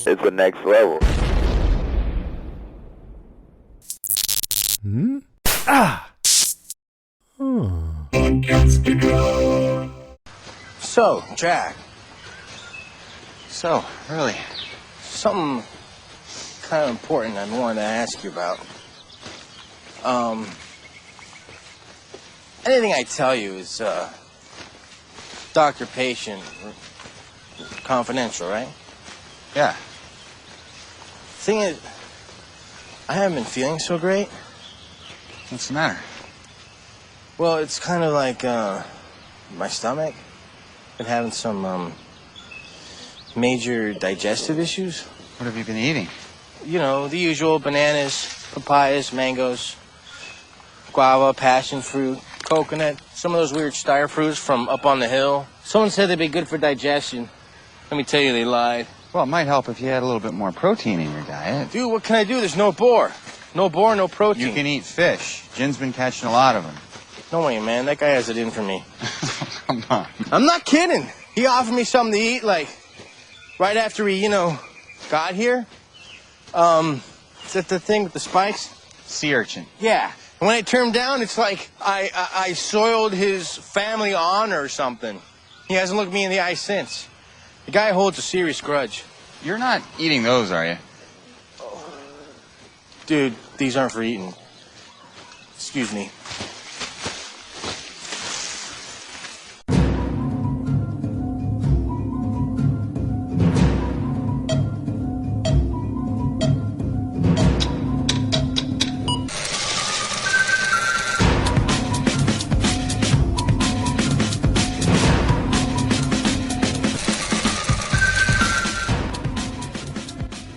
It's the next level. Hmm? Ah! Oh. So, Jack. Really, something kind of important I wanted to ask you about. Anything I tell you is, doctor-patient, confidential, right? Yeah. Thing is, I haven't been feeling so great. What's the matter? Well, it's kind of like, my stomach. Been having some, major digestive issues. What have you been eating? You know, the usual bananas, papayas, mangoes, guava, passion fruit, coconut, some of those weird star fruits from up on the hill. Someone said they'd be good for digestion. Let me tell you, they lied. Well, it might help if you had a little bit more protein in your diet. Dude, what can I do? There's no boar. No boar, no protein. You can eat fish. Jin's been catching a lot of them. No way, man. That guy has it in for me. Come on. I'm not kidding. He offered me something to eat, like, right after he, got here. Is that the thing with the spikes? Sea urchin. Yeah. And when I turned down, it's like I soiled his family honor or something. He hasn't looked me in the eye since. The guy holds a serious grudge. You're not eating those, are you? Dude, these aren't for eating. Excuse me.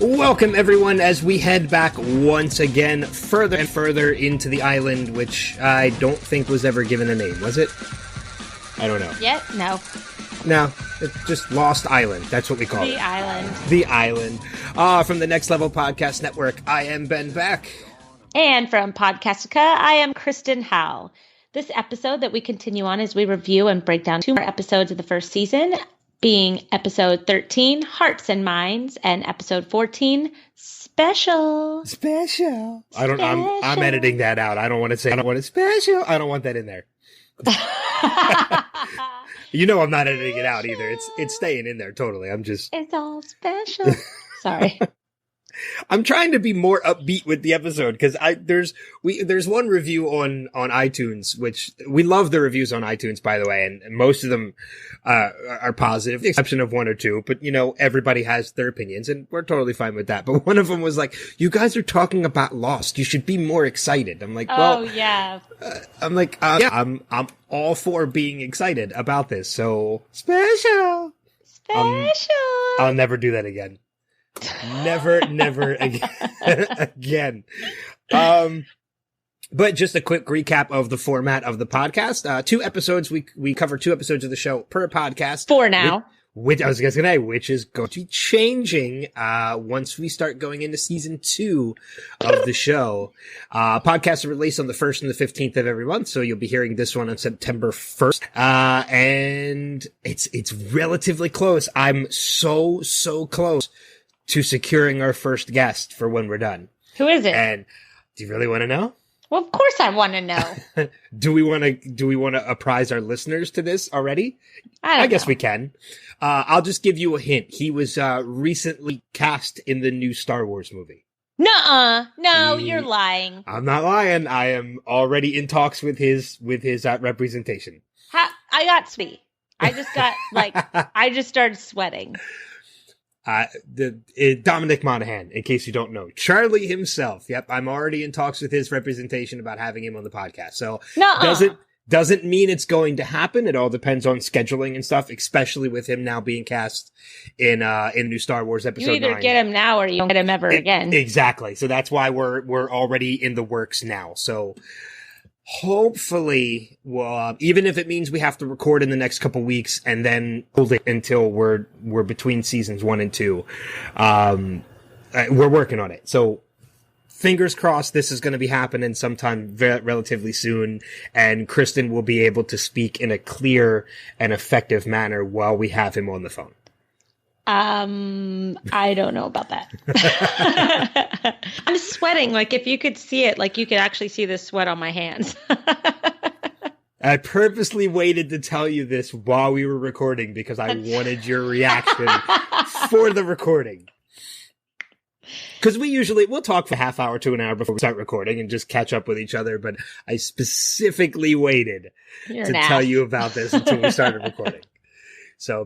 Welcome, everyone, as we head back once again further and further into the island, which I don't think was ever given a name, was it? I don't know. Yet? No. No, it's just Lost Island. That's what we call it. The island. The island. From the Next Level Podcast Network, I am Ben Beck. And from Podcastica, I am Kristen Howell. This episode that we continue on as we review and break down 2 more episodes of the first season, being episode 13, Hearts and Minds, and episode 14, Special. Special. I'm editing that out. I don't want to say, I don't want it special. I don't want that in there. You know I'm not editing it out either. It's staying in there totally. It's all special. Sorry. I'm trying to be more upbeat with the episode because there's one review on iTunes, which we love the reviews on iTunes, by the way, and most of them are positive, with the exception of 1 or 2. But everybody has their opinions, and we're totally fine with that. But one of them was like, "You guys are talking about Lost. You should be more excited." I'm like, "Well, yeah." Yeah, I'm all for being excited about this. So special. I'll never do that again. Never again. But just a quick recap of the format of the podcast. 2 episodes. We cover 2 episodes of the show per podcast. 4 now. Which I was going to say, which is going to be changing, once we start going into season 2 of the show. Podcasts are released on the 1st and the 15th of every month. So you'll be hearing this one on September 1st. And it's relatively close. I'm so close to securing our first guest for when we're done. Who is it? And do you really want to know? Well, of course I want to know. Do we want to apprise our listeners to this already? I guess know. we can. I'll just give you a hint. He was recently cast in the new Star Wars movie. Nuh-uh. No, you're lying. I'm not lying. I am already in talks with his representation. I got sweaty. I just got I just started sweating. Dominic Monaghan, in case you don't know. Charlie himself. Yep, I'm already in talks with his representation about having him on the podcast. So doesn't mean it's going to happen. It all depends on scheduling and stuff, especially with him now being cast in new Star Wars episode 9. You either get him now or you don't get him ever again. Exactly. So that's why we're already in the works now. So hopefully, well, even if it means we have to record in the next couple weeks and then hold it until we're between seasons 1 and 2, we're working on it. So fingers crossed this is going to be happening sometime relatively soon, and Kristen will be able to speak in a clear and effective manner while we have him on the phone. I don't know about that. I'm sweating. Like, if you could see it, like, you could actually see the sweat on my hands. I purposely waited to tell you this while we were recording because I wanted your reaction for the recording. Because we'll talk for a half hour to an hour before we start recording and just catch up with each other. But I specifically waited to tell you about this until we started recording. So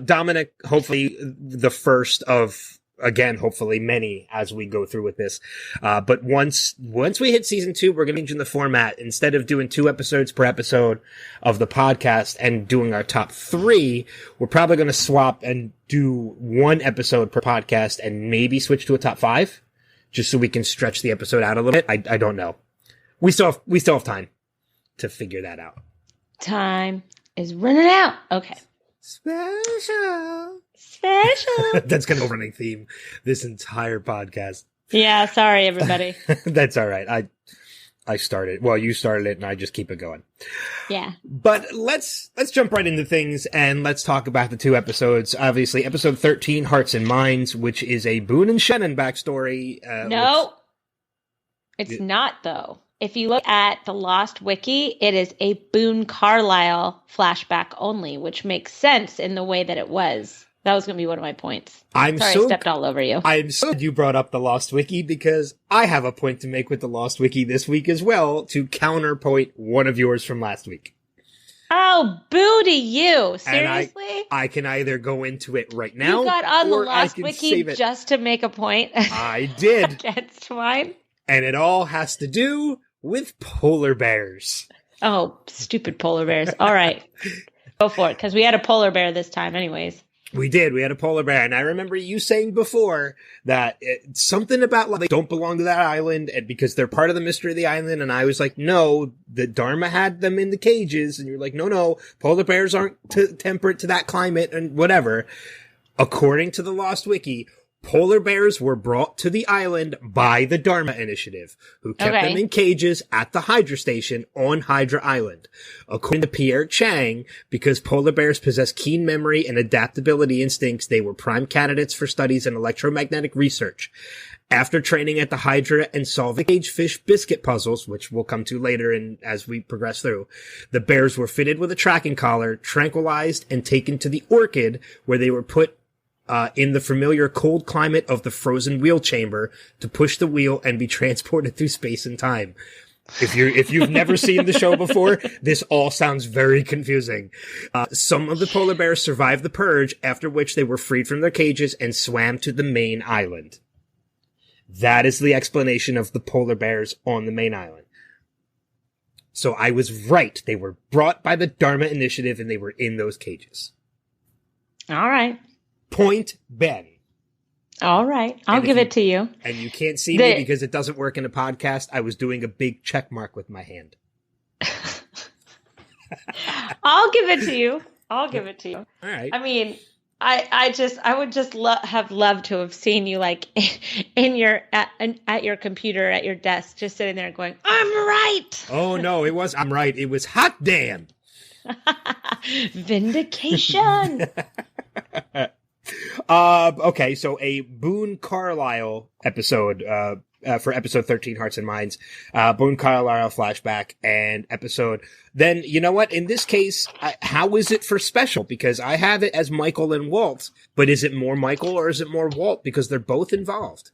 Dominic, hopefully the first of, again, hopefully many as we go through with this. But once we hit season 2, we're going to change in the format. Instead of doing 2 episodes per episode of the podcast and doing our top 3, we're probably going to swap and do 1 episode per podcast and maybe switch to a top 5 just so we can stretch the episode out a little bit. I don't know. We still have time to figure that out. Time is running out. Okay. Special. That's going to be a running theme this entire podcast. Yeah, sorry, everybody. That's all right. I started. Well, you started it, and I just keep it going. Yeah. But let's jump right into things, and let's talk about the 2 episodes. Obviously, episode 13, Hearts and Minds, which is a Boone and Shannon backstory. No, it's not, though. If you look at the Lost Wiki, it is a Boone Carlisle flashback only, which makes sense in the way that it was. That was going to be one of my points. I stepped all over you. I'm so glad you brought up the Lost Wiki because I have a point to make with the Lost Wiki this week as well to counterpoint one of yours from last week. Oh, boo to you. Seriously? And I can either go into it right now. You got on the Lost Wiki just to make a point. I did. Against mine. And it all has to do with polar bears. Oh, stupid polar bears. All right. Go for it, because we had a polar bear this time anyways. We did. We had a polar bear. And I remember you saying before that something about they don't belong to that island and because they're part of the mystery of the island. And I was like, no, the Dharma had them in the cages. And you're like, no, polar bears aren't temperate to that climate and whatever. According to the Lost Wiki, polar bears were brought to the island by the Dharma Initiative, who kept them in cages at the Hydra Station on Hydra Island. According to Pierre Chang, because polar bears possess keen memory and adaptability instincts, they were prime candidates for studies in electromagnetic research. After training at the Hydra and solving cage fish biscuit puzzles, which we'll come to later as we progress through, the bears were fitted with a tracking collar, tranquilized, and taken to the Orchid, where they were put in the familiar cold climate of the frozen wheel chamber to push the wheel and be transported through space and time. If you've never seen the show before, this all sounds very confusing. Some of the polar bears survived the purge, after which they were freed from their cages and swam to the main island. That is the explanation of the polar bears on the main island. So I was right. They were brought by the Dharma Initiative and they were in those cages. All right. Point Ben. All right. I'll give it to you. And you can't see me because it doesn't work in a podcast. I was doing a big check mark with my hand. I'll give it to you. All right. I mean, I would just have loved to have seen you like at your computer, at your desk, just sitting there going, I'm right. Oh, no, I'm right. It was hot damn. Vindication. Okay, so a Boone Carlisle episode, for episode 13, Hearts and Minds, Boone Carlisle flashback and episode. Then, you know what? In this case, how is it for Special? Because I have it as Michael and Walt, but is it more Michael or is it more Walt? Because they're both involved.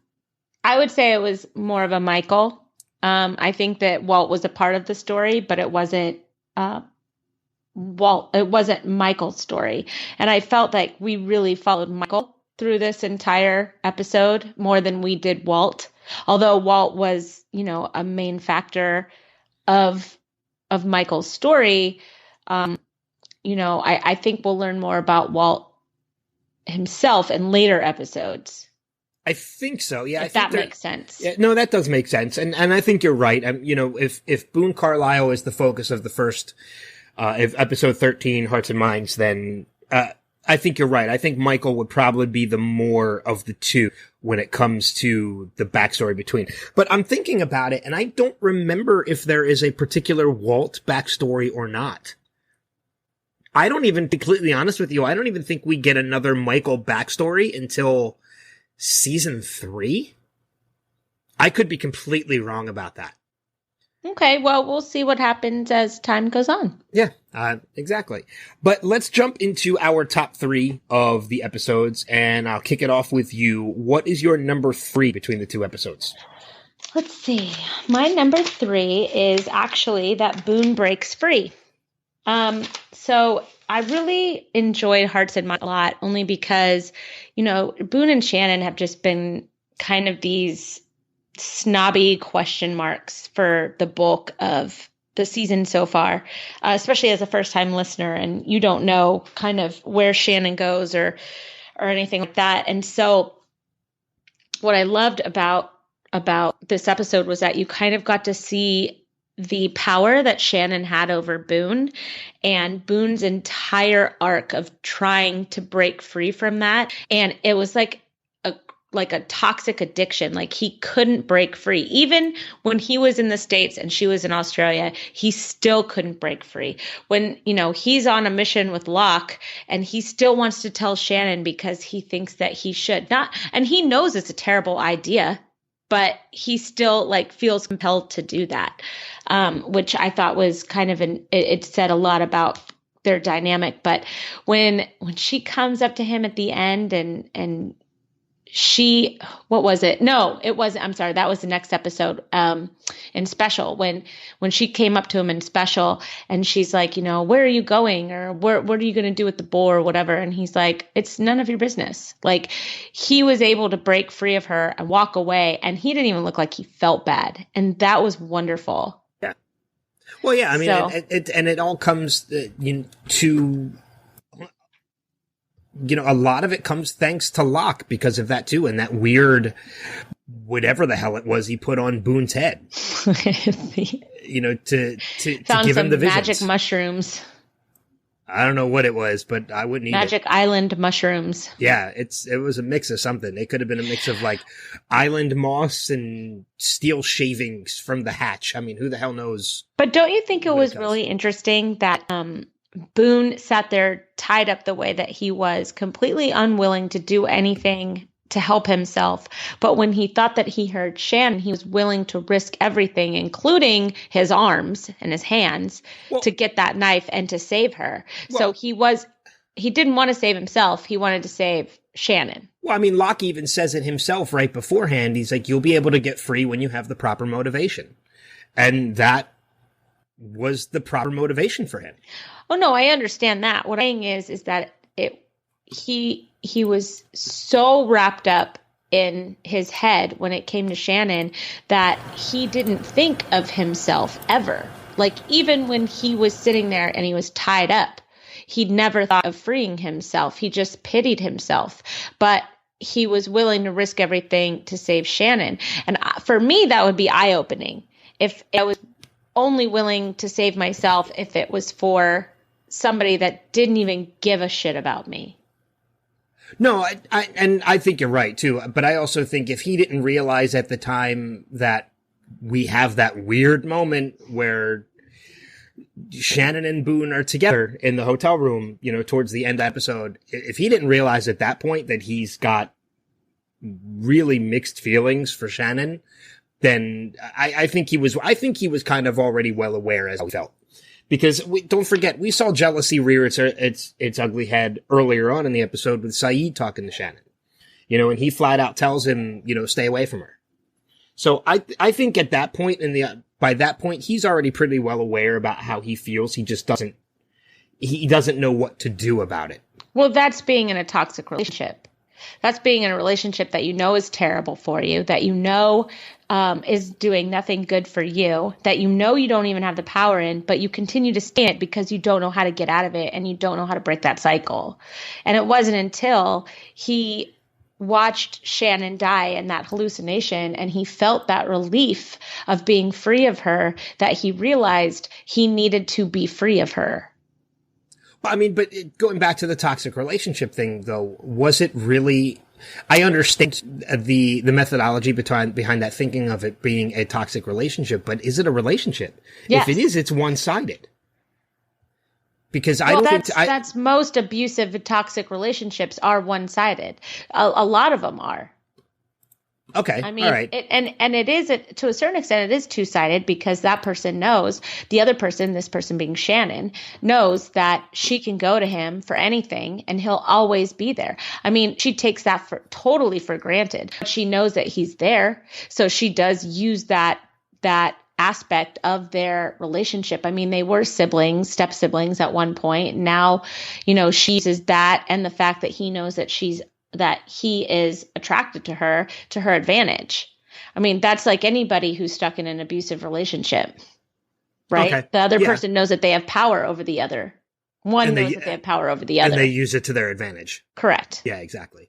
I would say it was more of a Michael. I think that Walt was a part of the story, but it wasn't, it wasn't Michael's story. And I felt like we really followed Michael through this entire episode more than we did Walt. Although Walt was, a main factor of Michael's story, I think we'll learn more about Walt himself in later episodes. I think so. Yeah. If that makes sense. Yeah, no, that does make sense. And I think you're right. If Boone Carlisle is the focus of the first, if episode 13, Hearts and Minds, then, I think you're right. I think Michael would probably be the more of the two when it comes to the backstory between. But I'm thinking about it, and I don't remember if there is a particular Walt backstory or not. I don't even, to be completely honest with you, I don't even think we get another Michael backstory until season 3. I could be completely wrong about that. Okay, well, we'll see what happens as time goes on. Yeah, exactly. But let's jump into our top 3 of the episodes, and I'll kick it off with you. What is your number 3 between the 2 episodes? Let's see. My number 3 is actually that Boone breaks free. So I really enjoyed Hearts and Minds a lot, only because, Boone and Shannon have just been kind of these snobby question marks for the bulk of the season so far, especially as a first-time listener, and you don't know kind of where Shannon goes or anything like that. And so what I loved about this episode was that you kind of got to see the power that Shannon had over Boone and Boone's entire arc of trying to break free from that. And it was like a toxic addiction. Like, he couldn't break free. Even when he was in the States and she was in Australia, he still couldn't break free. When, he's on a mission with Locke and he still wants to tell Shannon because he thinks that he should not. And he knows it's a terrible idea, but he still feels compelled to do that. Which I thought was kind of it said a lot about their dynamic. But when she comes up to him at the end and she, what was it? No, it wasn't. I'm sorry. That was the next episode, in Special, when she came up to him in Special and she's like, where are you going? Or what are you going to do with the bull or whatever? And he's like, it's none of your business. Like, he was able to break free of her and walk away, and he didn't even look like he felt bad. And that was wonderful. Yeah. Well, yeah, I mean, So, it all comes to, a lot of it comes thanks to Locke because of that too. And that weird, whatever the hell it was he put on Boone's head, to found give him some the visions. magic mushrooms. I don't know what it was, but I wouldn't eat Magic Island mushrooms. Yeah, it was a mix of something. It could have been a mix of island moss and steel shavings from the hatch. I mean, who the hell knows? But don't you think it was really interesting that Boone sat there tied up the way that he was, completely unwilling to do anything to help himself. But when he thought that he heard Shannon, he was willing to risk everything, including his arms and his hands, to get that knife and to save her. So he didn't want to save himself. He wanted to save Shannon. Well, I mean, Locke even says it himself right beforehand. He's like, you'll be able to get free when you have the proper motivation. And that was the proper motivation for him. Oh, no, I understand that. What I'm saying is that he was so wrapped up in his head when it came to Shannon that he didn't think of himself ever. Like, even when he was sitting there and he was tied up, he'd never thought of freeing himself. He just pitied himself. But he was willing to risk everything to save Shannon. And for me, that would be eye-opening. If I was only willing to save myself if it was for somebody that didn't even give a shit about me. No, I think you're right too. But I also think if he didn't realize at the time that we have that weird moment where Shannon and Boone are together in the hotel room, towards the end of the episode, if he didn't realize at that point that he's got really mixed feelings for Shannon, then I think he was kind of already well aware as he felt. Because don't forget, we saw jealousy rear its ugly head earlier on in the episode with Saeed talking to Shannon, and he flat out tells him, stay away from her. So I think at that point by that point, he's already pretty well aware about how he feels. He just doesn't know what to do about it. Well, that's being in a toxic relationship. That's being in a relationship that is terrible for you, that is doing nothing good for you, that you don't even have the power in, but you continue to stay in it because you don't know how to get out of it and you don't know how to break that cycle. And it wasn't until he watched Shannon die in that hallucination and he felt that relief of being free of her that he realized he needed to be free of her. I mean, but going back to the toxic relationship thing, though, was it really? I understand the methodology behind that, thinking of it being a toxic relationship, but is it a relationship? Yes. If it is, it's one-sided. Because that's most abusive, toxic relationships are one-sided. A lot of them are. Okay. I mean, all right. And it is, to a certain extent, it is two-sided because that person knows, the other person, this person being Shannon, knows that she can go to him for anything and he'll always be there. I mean, she takes that totally for granted. She knows that he's there. So she does use that aspect of their relationship. I mean, they were step siblings at one point. Now, she uses that and the fact that he knows that he is attracted to her advantage. I mean, that's like anybody who's stuck in an abusive relationship, right? Okay. The other person knows that they have power over the other. One knows that they have power over the other. And they use it to their advantage. Correct. Yeah, exactly.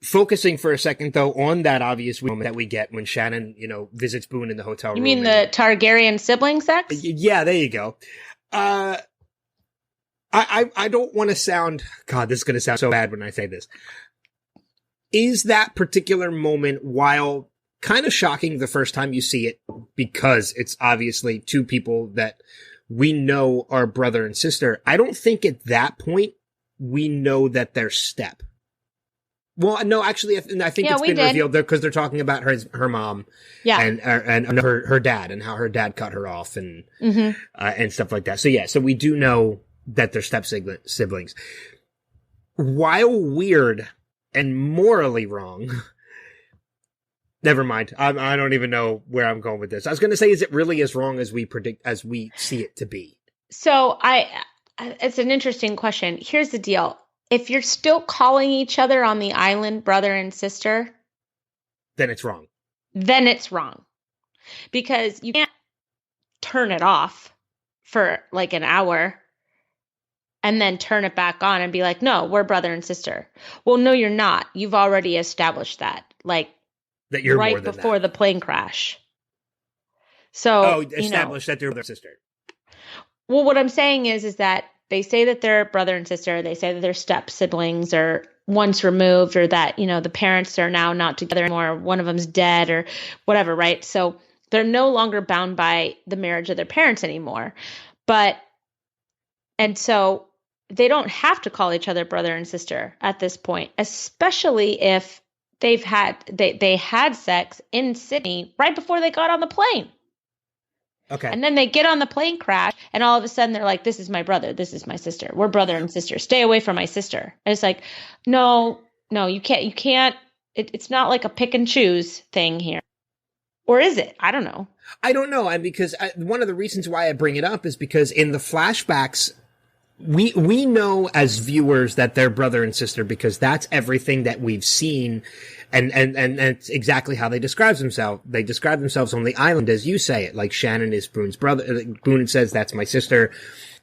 Focusing for a second, though, on that obvious moment that we get when Shannon, visits Boone in the hotel room. You mean the Targaryen sibling sex? Yeah, there you go. I don't want to sound, God, this is going to sound so bad when I say this. Is that particular moment, while kind of shocking the first time you see it, because it's obviously two people that we know are brother and sister, I don't think at that point we know that they're step. Well, no, actually, I think it's been revealed there because they're talking about her mom, and her dad, and how her dad cut her off, and stuff like that. So we do know that they're step siblings. While weird and morally wrong, never mind. I don't even know where I'm going with this. I was going to say, is it really as wrong as we see it to be? So it's an interesting question. Here's the deal. If you're still calling each other on the island brother and sister, then it's wrong. Because you can't turn it off for like an hour and then turn it back on and be like, no, we're brother and sister. Well, no, you're not. You've already established that you're right more than before that. The plane crash. So established that they're brother and sister. Well, what I'm saying is that they say that they're brother and sister. They say that they're step siblings or once removed, or that, the parents are now not together anymore. One of them's dead or whatever, right? So they're no longer bound by the marriage of their parents anymore. And so they don't have to call each other brother and sister at this point, especially if they had sex in Sydney right before they got on the plane. Okay. And then they get on the plane crash and all of a sudden they're like, this is my brother. This is my sister. We're brother and sister. Stay away from my sister. And it's like, no, you can't. It's not like a pick and choose thing here. Or is it? I don't know. And because one of the reasons why I bring it up is because in the flashbacks, we know as viewers that they're brother and sister because that's everything that we've seen. And it's exactly how they describe themselves. They describe themselves on the island as you say it, like Shannon is Boone's brother. Boone says, that's my sister.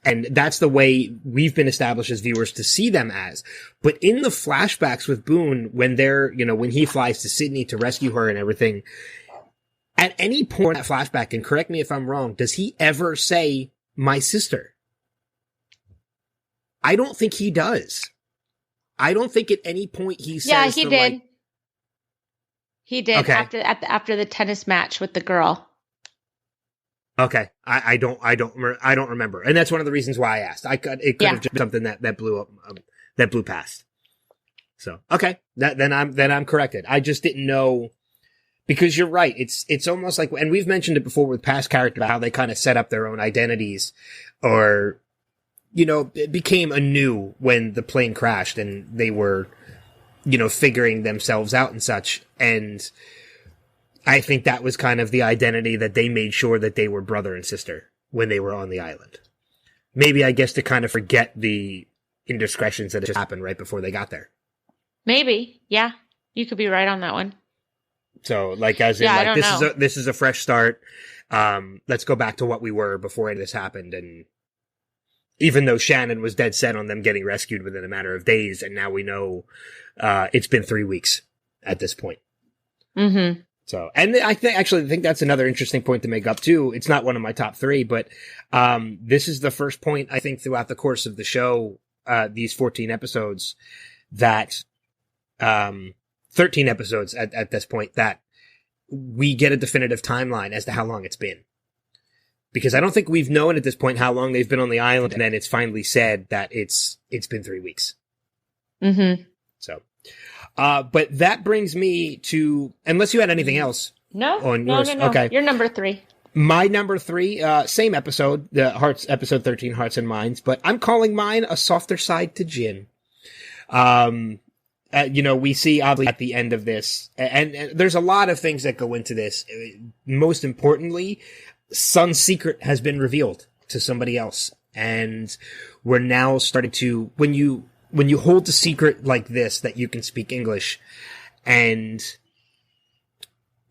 And that's the way we've been established as viewers to see them as. But in the flashbacks with Boone, when when he flies to Sydney to rescue her and everything, at any point in that flashback, and correct me if I'm wrong, does he ever say my sister? I don't think he does. I don't think at any point he says. Yeah, he did. He did after the tennis match with the girl. Okay, I don't remember, and that's one of the reasons why I asked. It could have just been something that blew up, that blew past. So okay, then I'm corrected. I just didn't know, because you're right. It's almost like, and we've mentioned it before with past characters, how they kind of set up their own identities, or it became anew when the plane crashed and they were figuring themselves out and such. And I think that was kind of the identity that they made sure that they were brother and sister when they were on the island. Maybe, I guess, to kind of forget the indiscretions that just happened right before they got there. Maybe. Yeah. You could be right on that one. So, this is a fresh start. Let's go back to what we were before this happened. And even though Shannon was dead set on them getting rescued within a matter of days, and now we know it's been 3 weeks at this point. Mm-hmm. So, and I think that's another interesting point to make up too. It's not one of my top 3, but, this is the first point I think throughout the course of the show, these 14 episodes that, 13 episodes at this point that we get a definitive timeline as to how long it's been. Because I don't think we've known at this point how long they've been on the island, and then it's finally said that it's been 3 weeks. Mm-hmm. So, but that brings me to, unless you had anything else. No. Okay. You're number 3. My number 3, same episode, the Hearts, episode 13, Hearts and Minds, but I'm calling mine A Softer Side to Jin. We see obviously at the end of this, and there's a lot of things that go into this. Most importantly, Sun's secret has been revealed to somebody else. And we're now starting to, when you hold the secret like this, that you can speak English, and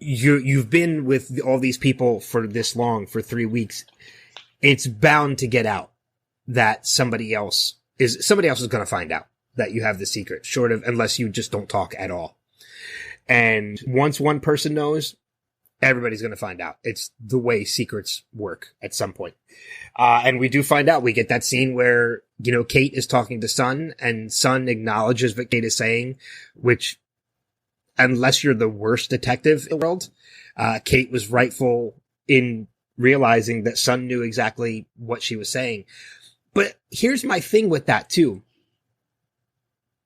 you've been with all these people for this long, for 3 weeks, it's bound to get out that somebody else is going to find out that you have the secret, short of, unless you just don't talk at all. And once one person knows, everybody's going to find out. It's the way secrets work at some point. And we do find out. We get that scene where, Kate is talking to Sun, and Sun acknowledges what Kate is saying, which, unless you're the worst detective in the world, Kate was rightful in realizing that Sun knew exactly what she was saying. But here's my thing with that too.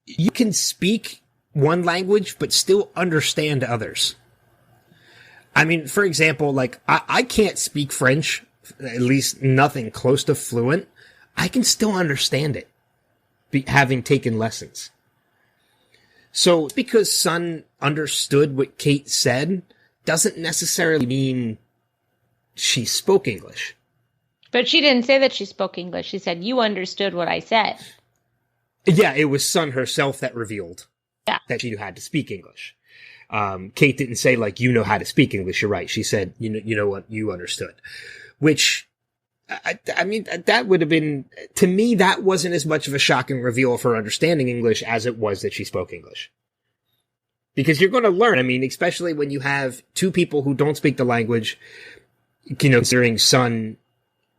You can speak one language, but still understand others. I mean, for example, like, I can't speak French, at least nothing close to fluent. I can still understand it, having taken lessons. So, because Sun understood what Kate said, doesn't necessarily mean she spoke English. But she didn't say that she spoke English. She said, you understood what I said. Yeah, it was Sun herself that revealed that she knew how to speak English. Kate didn't say, like, you know how to speak English. You're right. She said, you know what, you understood. Which, I mean, that would have been, to me, that wasn't as much of a shocking reveal of her understanding English as it was that she spoke English. Because you're going to learn, I mean, especially when you have two people who don't speak the language, considering Sun,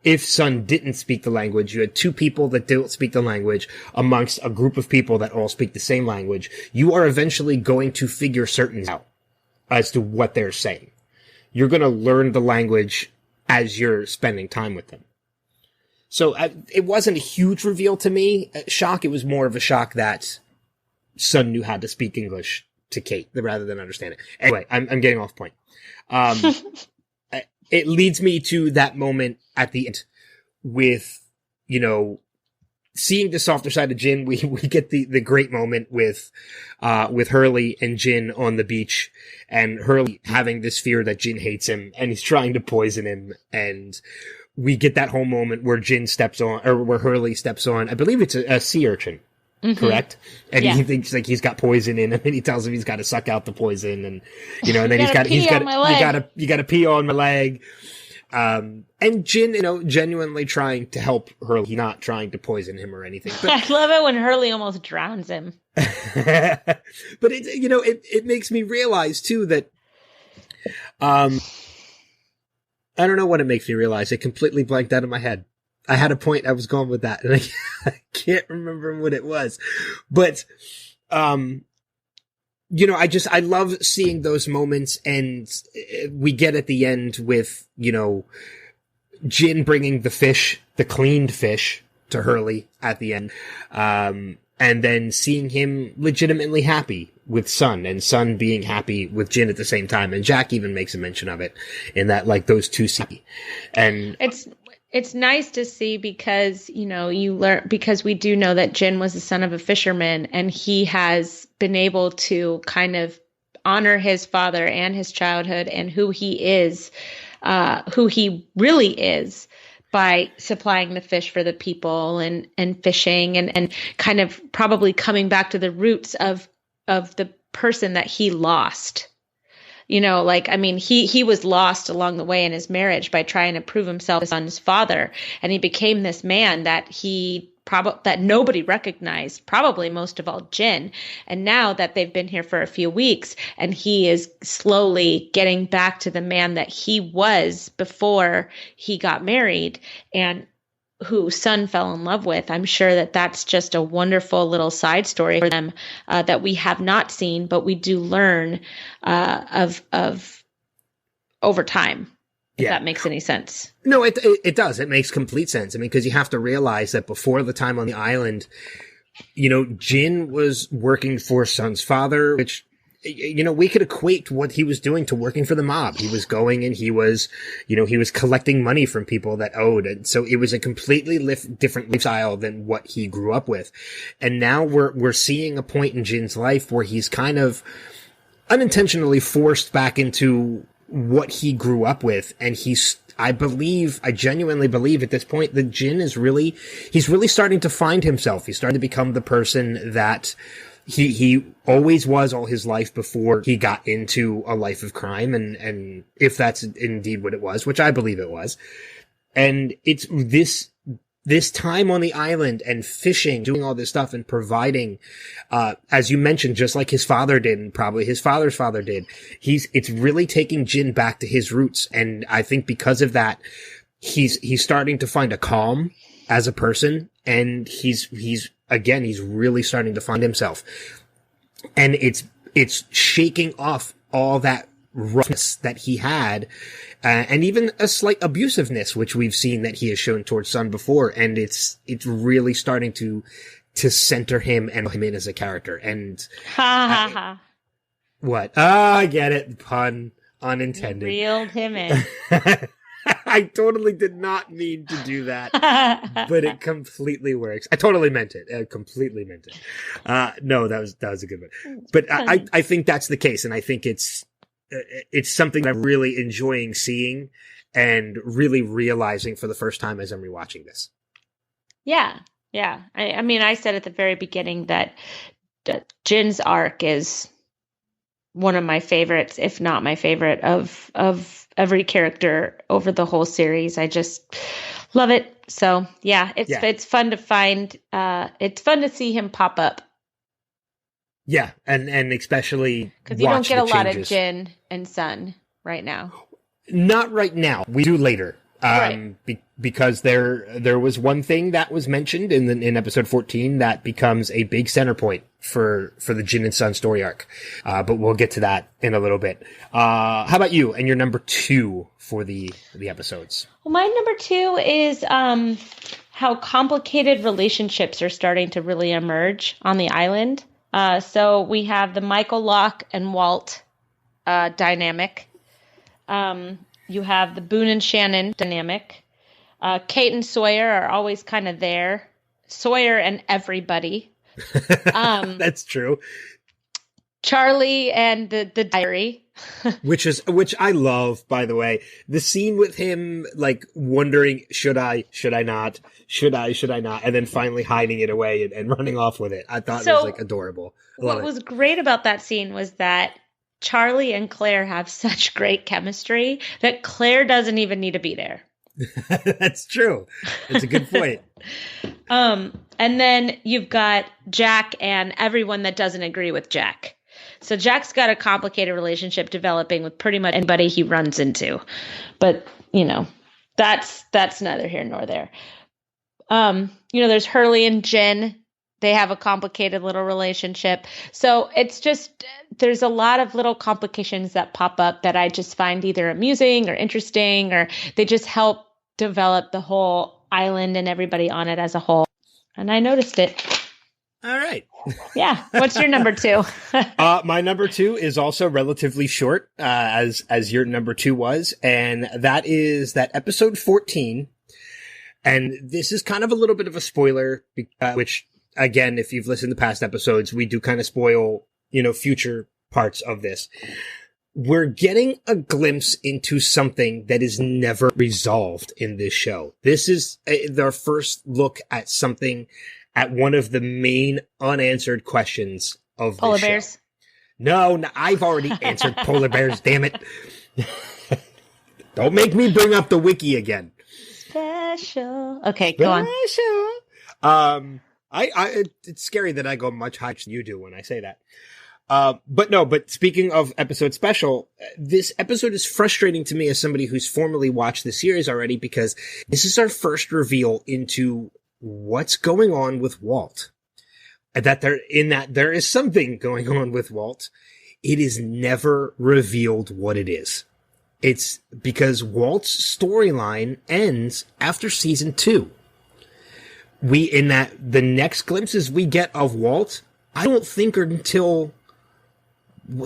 if Sun didn't speak the language, you had two people that don't speak the language amongst a group of people that all speak the same language. You are eventually going to figure certain out as to what they're saying. You're going to learn the language as you're spending time with them. So it wasn't a huge reveal to me. Shock. It was more of a shock that Sun knew how to speak English to Kate rather than understand it. Anyway, I'm getting off point. It leads me to that moment at the end with, seeing the softer side of Jin. We get the great moment with Hurley and Jin on the beach, and Hurley having this fear that Jin hates him and he's trying to poison him. And we get that whole moment where Jin steps on, or where Hurley steps on, I believe it's a sea urchin. Mm-hmm. Correct? And he thinks like he's got poison in him, and he tells him he's got to suck out the poison, and and then you gotta pee on my leg. And Jin, genuinely trying to help Hurley, he's not trying to poison him or anything. But, I love it when Hurley almost drowns him. But it makes me realize too that I don't know what it makes me realize. It completely blanked out of my head. I had a point I was going with that, and I can't remember what it was. But, I love seeing those moments, and we get at the end with, Jin bringing the fish, the cleaned fish, to Hurley at the end. And then seeing him legitimately happy with Sun, and Sun being happy with Jin at the same time. And Jack even makes a mention of it in that, like, those two see. And It's nice to see because, you learn, because we do know that Jin was the son of a fisherman, and he has been able to kind of honor his father and his childhood and who he is, who he really is, by supplying the fish for the people and fishing and kind of probably coming back to the roots of the person that he lost. He was lost along the way in his marriage by trying to prove himself as his father. And he became this man that he that nobody recognized, probably most of all Jin. And now that they've been here for a few weeks and he is slowly getting back to the man that he was before he got married and who Sun fell in love with, I'm sure that that's just a wonderful little side story for them that we have not seen, but we do learn of over time. If that makes any sense. No, it does. It makes complete sense. I mean, because you have to realize that before the time on the island, Jin was working for Sun's father, which, we could equate what he was doing to working for the mob. He was going and he was collecting money from people that owed. And so it was a completely different lifestyle than what he grew up with. And now we're seeing a point in Jin's life where he's kind of unintentionally forced back into what he grew up with. And I genuinely believe at this point that Jin he's really starting to find himself. He's starting to become the person that he always was all his life before he got into a life of crime. And if that's indeed what it was, which I believe it was. And it's this time on the island and fishing, doing all this stuff and providing, as you mentioned, just like his father did and probably his father's father did. It's really taking Jin back to his roots. And I think because of that, he's starting to find a calm as a person. And he's really starting to find himself. And it's shaking off all that roughness that he had, and even a slight abusiveness, which we've seen that he has shown towards Sun before. And it's really starting to center him and him in as a character. And what? I get it. Pun unintended. Reeled him in. I totally did not mean to do that, but it completely works. I totally meant it. I completely meant it. No, that was a good one. But I think that's the case. And I think it's something I'm really enjoying seeing and really realizing for the first time as I'm rewatching this. Yeah. Yeah. I mean, I said at the very beginning that Jin's arc is one of my favorites, if not my favorite of every character over the whole series. I just love it. So yeah, it's fun to find, it's fun to see him pop up. Yeah, and especially because you don't get a lot of Jin and Sun right now. Not right now. We do later, right. Because there was one thing that was mentioned in episode 14 that becomes a big center point for the Jin and Sun story arc. But we'll get to that in a little bit. How about you and your number 2 for the episodes? Well, my number 2 is how complicated relationships are starting to really emerge on the island. So we have the Michael Locke and Walt dynamic. You have the Boone and Shannon dynamic. Kate and Sawyer are always kind of there. Sawyer and everybody. That's true. Charlie and the diary. which I love, by the way. The scene with him, like, wondering, should I not? Should I not? And then finally hiding it away and running off with it. I thought it was, like, adorable. What was great about that scene was that Charlie and Claire have such great chemistry that Claire doesn't even need to be there. That's true. That's a good point. And then you've got Jack and everyone that doesn't agree with Jack. So Jack's got a complicated relationship developing with pretty much anybody he runs into. But, that's neither here nor there. There's Hurley and Jen. They have a complicated little relationship. So it's just, there's a lot of little complications that pop up that I just find either amusing or interesting, or they just help develop the whole island and everybody on it as a whole. And I noticed it. All right. Yeah. What's your number 2? My number 2 is also relatively short, as your number 2 was. And that is that episode 14. And this is kind of a little bit of a spoiler, which, again, if you've listened to past episodes, we do kind of spoil, future parts of this. We're getting a glimpse into something that is never resolved in this show. This is their first look at something, at one of the main unanswered questions of polar this show. Bears. No, I've already answered polar bears, damn it. Don't make me bring up the wiki again. Special. Okay, go on. It's scary that I go much higher than you do when I say that. But speaking of episode special, this episode is frustrating to me as somebody who's formerly watched the series already, because this is our first reveal into what's going on with Walt. That there is something going on with Walt. It is never revealed what it is. It's because Walt's storyline ends after season 2. The next glimpses we get of Walt, I don't think are until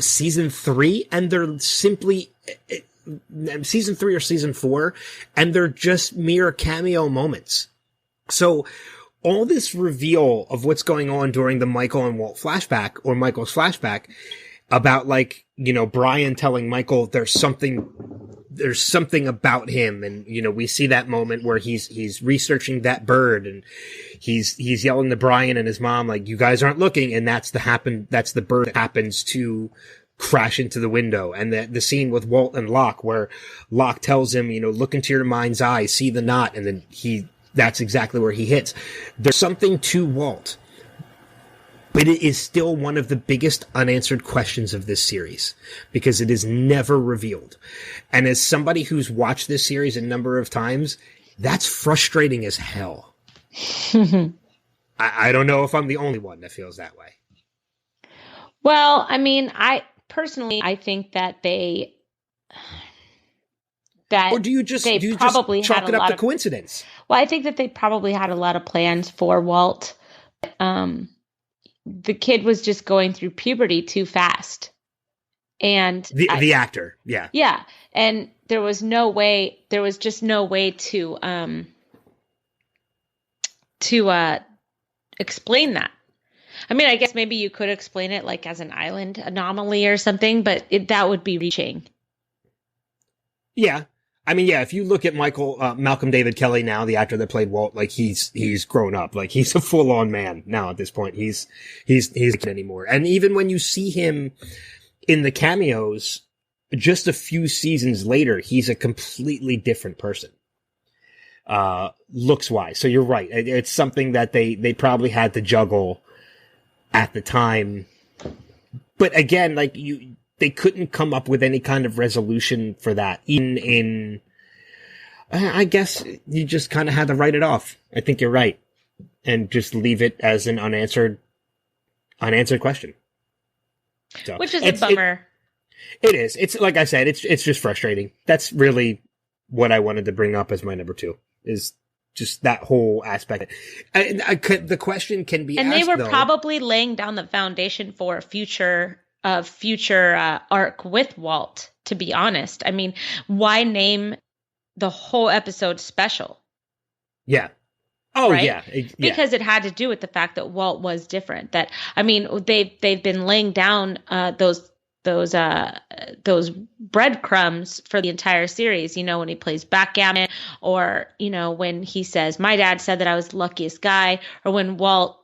season 3, and they're simply season 3 or season 4, and they're just mere cameo moments. So all this reveal of what's going on during the Michael and Walt flashback, or Michael's flashback, about Brian telling Michael there's something about him, and we see that moment where he's researching that bird, and he's yelling to Brian and his mom, like, you guys aren't looking, and that's the bird that happens to crash into the window. And the scene with Walt and Locke, where Locke tells him, look into your mind's eye, see the knot, and then that's exactly where he hits. There's something to Walt, but it is still one of the biggest unanswered questions of this series, because it is never revealed. And as somebody who's watched this series a number of times, that's frustrating as hell. I don't know if I'm the only one that feels that way. Well, I mean, I think that or do you just chalk it up to coincidence? Well, I think that they probably had a lot of plans for Walt. The kid was just going through puberty too fast. And the actor. Yeah. Yeah. And there was just no way to explain that. I mean, I guess maybe you could explain it like as an island anomaly or something, but that would be reaching. Yeah. I mean, yeah, if you look at Malcolm David Kelly now, the actor that played Walt, like he's grown up, like he's a full on man now at this point. He's a kid anymore. And even when you see him in the cameos, just a few seasons later, he's a completely different person. Looks wise. So you're right. It's something that they probably had to juggle at the time. But again, they couldn't come up with any kind of resolution for that. I guess you just kind of had to write it off. I think you're right. And just leave it as an unanswered question. So, which is a bummer. It is. It's like I said, it's just frustrating. That's really what I wanted to bring up as my number 2, is just that whole aspect. The question can be and asked, they were probably laying down the foundation for a future arc with Walt, to be honest. I mean, why name the whole episode special? Yeah. Oh, right? Yeah. Because it had to do with the fact that Walt was different. That, I mean, they've been laying down those breadcrumbs for the entire series, when he plays backgammon, or, when he says, my dad said that I was the luckiest guy, or when Walt,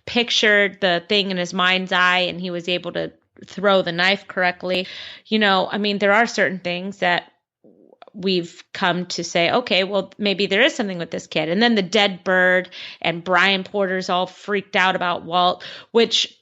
pictured the thing in his mind's eye and he was able to throw the knife correctly. I mean, there are certain things that we've come to say, okay, well, maybe there is something with this kid. And then the dead bird, and Brian Porter's all freaked out about Walt, which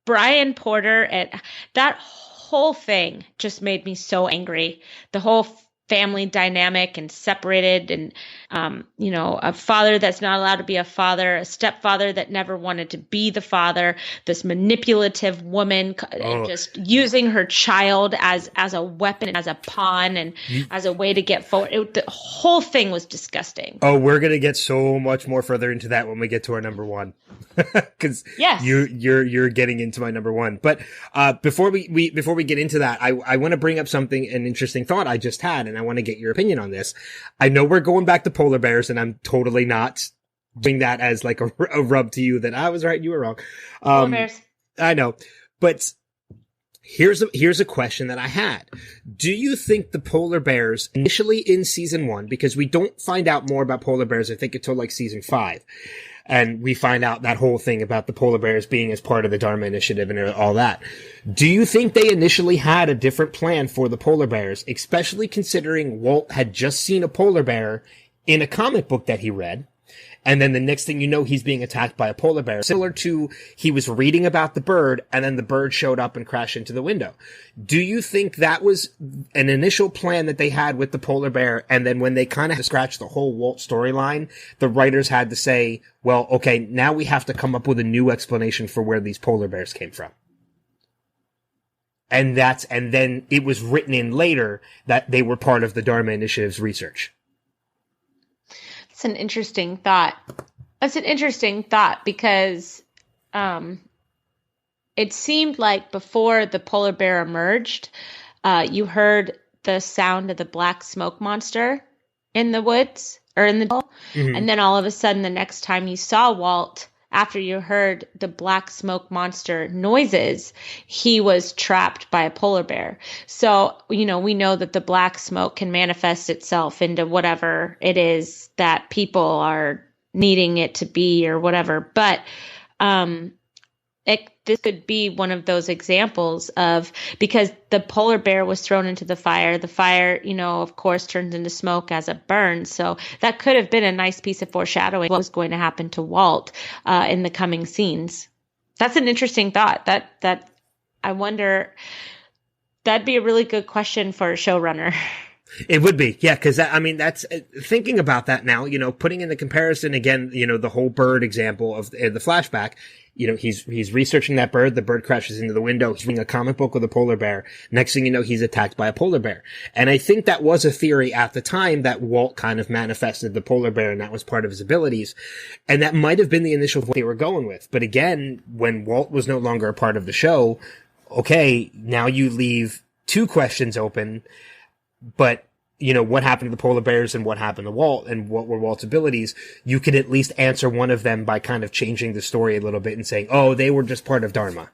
Brian Porter, and that whole thing just made me so angry. The whole family dynamic, and separated, and a father that's not allowed to be a father, a stepfather that never wanted to be the father, this manipulative woman, and just using her child as a weapon, as a pawn, and as a way to get forward. The whole thing was disgusting. Oh, we're gonna get so much more further into that when we get to our number 1, because yes, you're getting into my number 1. But before we get into that, I want to bring up an interesting thought I just had, and I want to get your opinion on this. I know we're going back to polar bears, and I'm totally not doing that as like a rub to you that I was right and you were wrong. Polar bears. I know, but here's a question that I had. Do you think the polar bears initially in season 1, because we don't find out more about polar bears, I think, until like season 5. And we find out that whole thing about the polar bears being as part of the Dharma Initiative and all that. Do you think they initially had a different plan for the polar bears, especially considering Walt had just seen a polar bear in a comic book that he read, And then the next thing you know, he's being attacked by a polar bear. Similar to he was reading about the bird and then the bird showed up and crashed into the window. Do you think that was an initial plan that they had with the polar bear? And then when they kind of had to scratch the whole Walt storyline, the writers had to say, well, okay, now we have to come up with a new explanation for where these polar bears came from. And then it was written in later that they were part of the Dharma Initiative's research. That's an interesting thought. Because it seemed like before the polar bear emerged, you heard the sound of the black smoke monster in the woods or in the jungle. Mm-hmm. And then all of a sudden, the next time you saw Walt, after you heard the black smoke monster noises, he was trapped by a polar bear. So, we know that the black smoke can manifest itself into whatever it is that people are needing it to be or whatever. But this could be one of those examples of, because the polar bear was thrown into the fire, of course, turns into smoke as it burns. So that could have been a nice piece of foreshadowing what was going to happen to Walt in the coming scenes. That's an interesting thought. That I wonder, that'd be a really good question for a showrunner. It would be, yeah, because that's thinking about that now. Putting in the comparison again. The whole bird example of the flashback. He's researching that bird. The bird crashes into the window. He's reading a comic book with a polar bear. Next thing you know, he's attacked by a polar bear. And I think that was a theory at the time that Walt kind of manifested the polar bear, and that was part of his abilities. And that might have been the initial what they were going with. But again, when Walt was no longer a part of the show, okay, now you leave two questions open. But, what happened to the polar bears and what happened to Walt and what were Walt's abilities? You could at least answer one of them by kind of changing the story a little bit and saying, oh, they were just part of Dharma.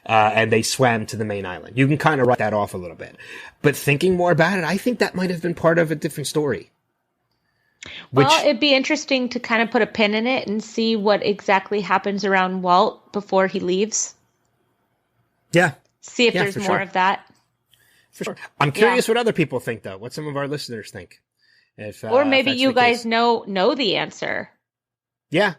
And they swam to the main island. You can kind of write that off a little bit. But thinking more about it, I think that might have been part of a different story. Well, it'd be interesting to kind of put a pin in it and see what exactly happens around Walt before he leaves. Yeah. See if there's more of that. For sure. I'm curious what other people think, though. What some of our listeners think. Or maybe you guys know the answer. Yeah.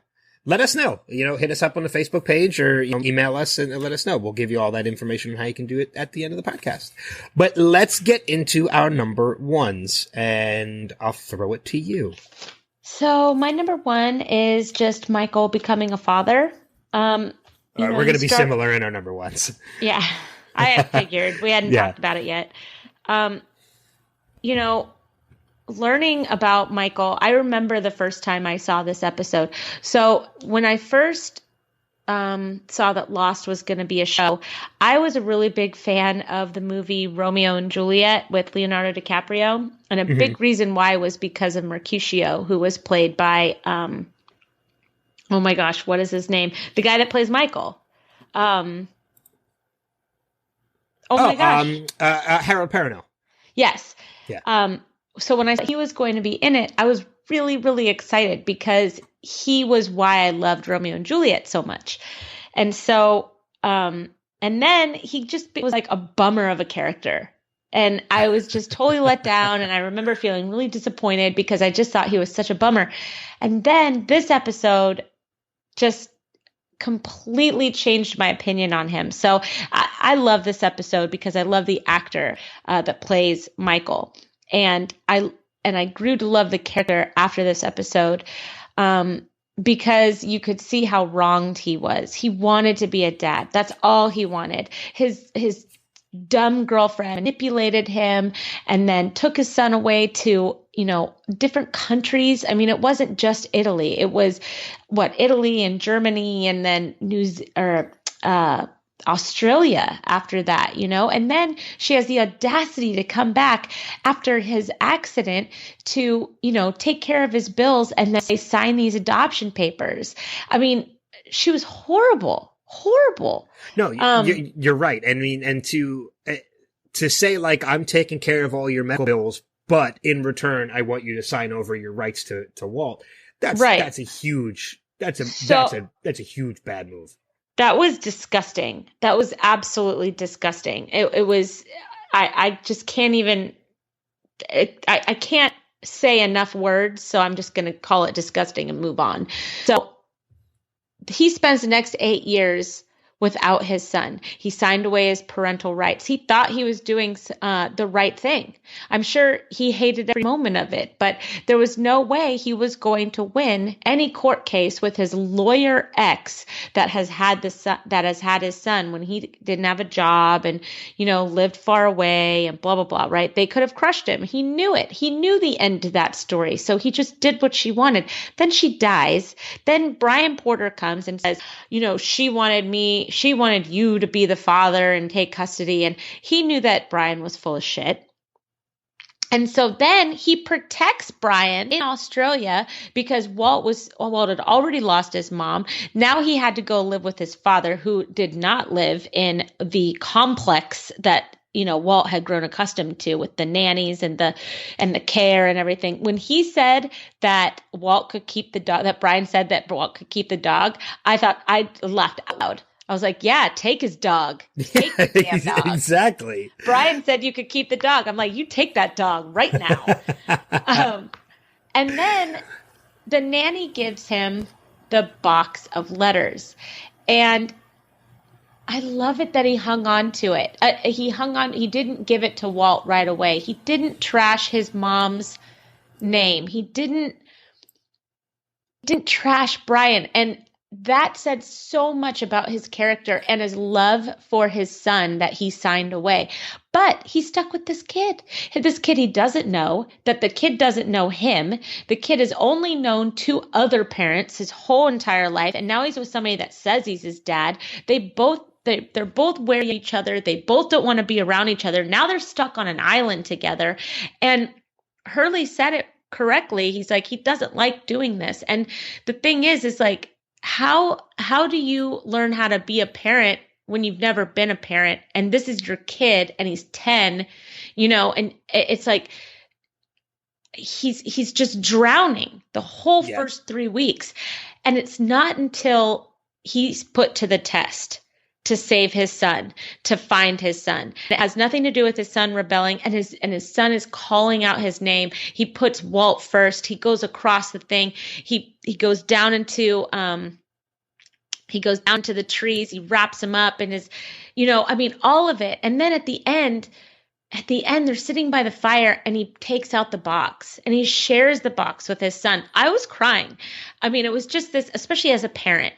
Let us know. Hit us up on the Facebook page or email us and let us know. We'll give you all that information on how you can do it at the end of the podcast. But let's get into our number ones, and I'll throw it to you. So my number one is just Michael becoming a father. We're going to be similar in our number ones. Yeah. I figured. We hadn't talked about it yet. Learning about Michael, I remember the first time I saw this episode. So when I first saw that Lost was going to be a show, I was a really big fan of the movie Romeo and Juliet with Leonardo DiCaprio. And a big reason why was because of Mercutio, who was played by, oh my gosh, what is his name? The guy that plays Michael. Harold Perrineau. Yes. Yeah. So when I saw he was going to be in it, I was really, really excited because he was why I loved Romeo and Juliet so much. And so, and then he just was like a bummer of a character. And I was just totally let down. And I remember feeling really disappointed because I just thought he was such a bummer. And then this episode just completely changed my opinion on him. So I love this episode because I love the actor that plays Michael, and I grew to love the character after this episode because you could see how wronged he was. He wanted to be a dad. That's all he wanted. His dumb girlfriend manipulated him and then took his son away to, different countries. I mean, it wasn't just Italy. It was Italy and Germany and then Australia after that, and then she has the audacity to come back after his accident to, take care of his bills. And then they sign these adoption papers. I mean, she was horrible. No, you're right. I mean, and to say like, I'm taking care of all your medical bills, but in return, I want you to sign over your rights to Walt. That's a huge bad move. That was disgusting. That was absolutely disgusting. It was, I just can't even, I can't say enough words, so I'm just going to call it disgusting and move on. So he spends the next 8 years without his son. He signed away his parental rights. He thought he was doing the right thing. I'm sure he hated every moment of it, but there was no way he was going to win any court case with his lawyer ex that has had his son when he didn't have a job and, lived far away and blah, blah, blah, right? They could have crushed him. He knew it. He knew the end to that story. So he just did what she wanted. Then she dies. Then Brian Porter comes and says, she wanted you to be the father and take custody. And he knew that Brian was full of shit. And so then he protects Brian in Australia because Walt had already lost his mom. Now he had to go live with his father, who did not live in the complex that Walt had grown accustomed to, with the nannies and the care and everything. When he said that Walt could keep the dog, that Brian said that Walt could keep the dog, I laughed out loud. I was like, yeah, take his dog. Take the damn dog. Exactly. Brian said you could keep the dog. I'm like, you take that dog right now. And then the nanny gives him the box of letters. And I love it that he hung on to it. He didn't give it to Walt right away. He didn't trash his mom's name. He didn't trash Brian. And that said so much about his character and his love for his son that he signed away. But he stuck with this kid. This kid he doesn't know, that the kid doesn't know him. The kid has only known two other parents his whole entire life. And now he's with somebody that says he's his dad. They're both wary of each other. They both don't want to be around each other. Now they're stuck on an island together. And Hurley said it correctly. He's like, he doesn't like doing this. And the thing is like, how do you learn how to be a parent when you've never been a parent? And this is your kid and he's 10, and it's like he's just drowning the whole first 3 weeks. And it's not until he's put to the test to save his son, to find his son. It has nothing to do with his son rebelling, and his son is calling out his name. He puts Walt first. He goes across the thing. He goes down into the trees. He wraps him up in his, all of it. And then at the end, they're sitting by the fire and he takes out the box and he shares the box with his son. I was crying. It was just this, especially as a parent,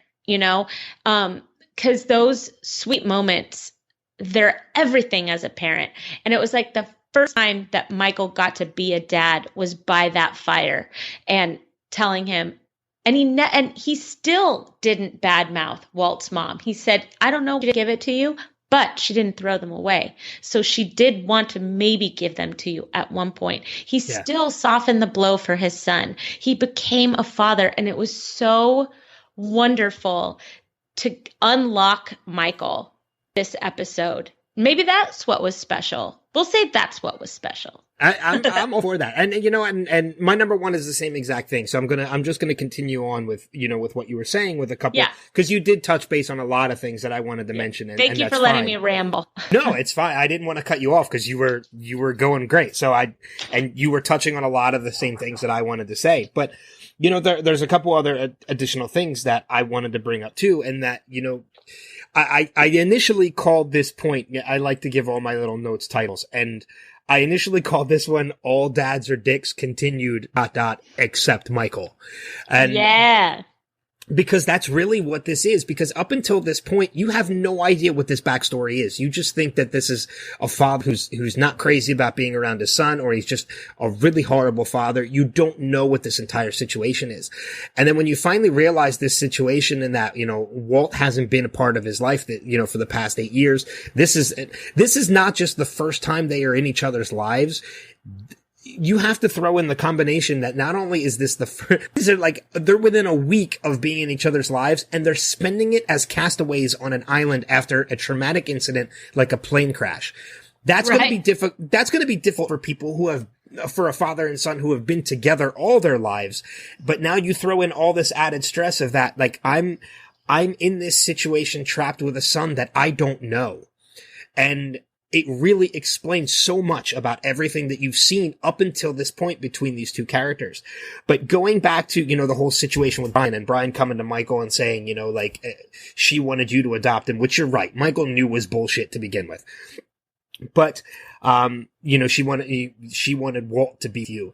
because those sweet moments, they're everything as a parent. And it was like the first time that Michael got to be a dad was by that fire and telling him, and he still didn't badmouth Walt's mom. He said, I don't know to give it to you, but she didn't throw them away. So she did want to maybe give them to you at one point. He still softened the blow for his son. He became a father, and it was so wonderful to unlock Michael this episode. Maybe that's what was special. We'll say that's what was special. I'm all for that. And, and my number one is the same exact thing. So I'm just going to continue on with, with what you were saying with a couple, because you did touch base on a lot of things that I wanted to mention. And, Thank you for letting me ramble. No, it's fine. I didn't want to cut you off because you were going great. So and you were touching on a lot of the same things that I wanted to say, but there's a couple other additional things that I wanted to bring up too. And that, I initially called this point, I like to give all my little notes titles, and I initially called this one "All Dads Are Dicks" continued ... except Michael. And yeah. Because that's really what this is. Because up until this point, you have no idea what this backstory is. You just think that this is a father who's not crazy about being around his son, or he's just a really horrible father. You don't know what this entire situation is. And then when you finally realize this situation and that, Walt hasn't been a part of his life that, for the past 8 years, this is not just the first time they are in each other's lives. You have to throw in the combination that not only is this they're within a week of being in each other's lives, and they're spending it as castaways on an island after a traumatic incident like a plane crash. That's going to be difficult. That's going to be difficult for people for a father and son who have been together all their lives. But now you throw in all this added stress of that, like I'm in this situation trapped with a son that I don't know. And it really explains so much about everything that you've seen up until this point between these two characters. But going back to, the whole situation with Brian and Brian coming to Michael and saying, she wanted you to adopt him, which you're right. Michael knew was bullshit to begin with. But, she wanted Walt to be you.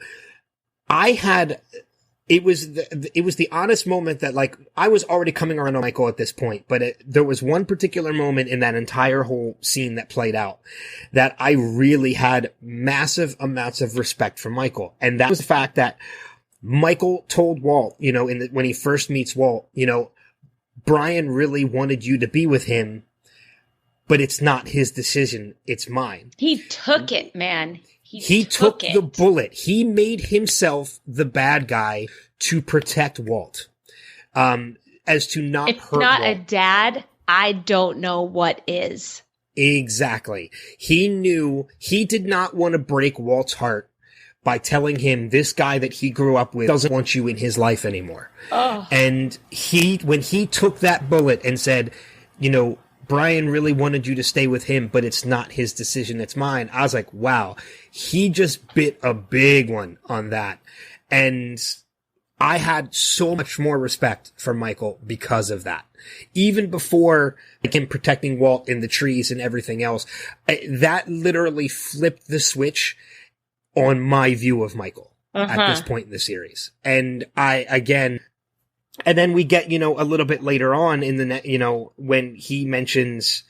It was the honest moment that, like, I was already coming around on Michael at this point, but there was one particular moment in that entire whole scene that played out that I really had massive amounts of respect for Michael. And that was the fact that Michael told Walt, when he first meets Walt, Brian really wanted you to be with him, but it's not his decision. It's mine. He took it, man. He took the bullet. He made himself the bad guy to protect Walt. As to not if hurt not Walt. A dad, I don't know what is. Exactly. He knew he did not want to break Walt's heart by telling him this guy that he grew up with doesn't want you in his life anymore. Oh. And when he took that bullet and said, Brian really wanted you to stay with him, but it's not his decision, it's mine. I was like, wow, he just bit a big one on that. And I had so much more respect for Michael because of that. Even before, like, him protecting Walt in the trees and everything else, that literally flipped the switch on my view of Michael at this point in the series. And and then we get, a little bit later on in the, when he mentions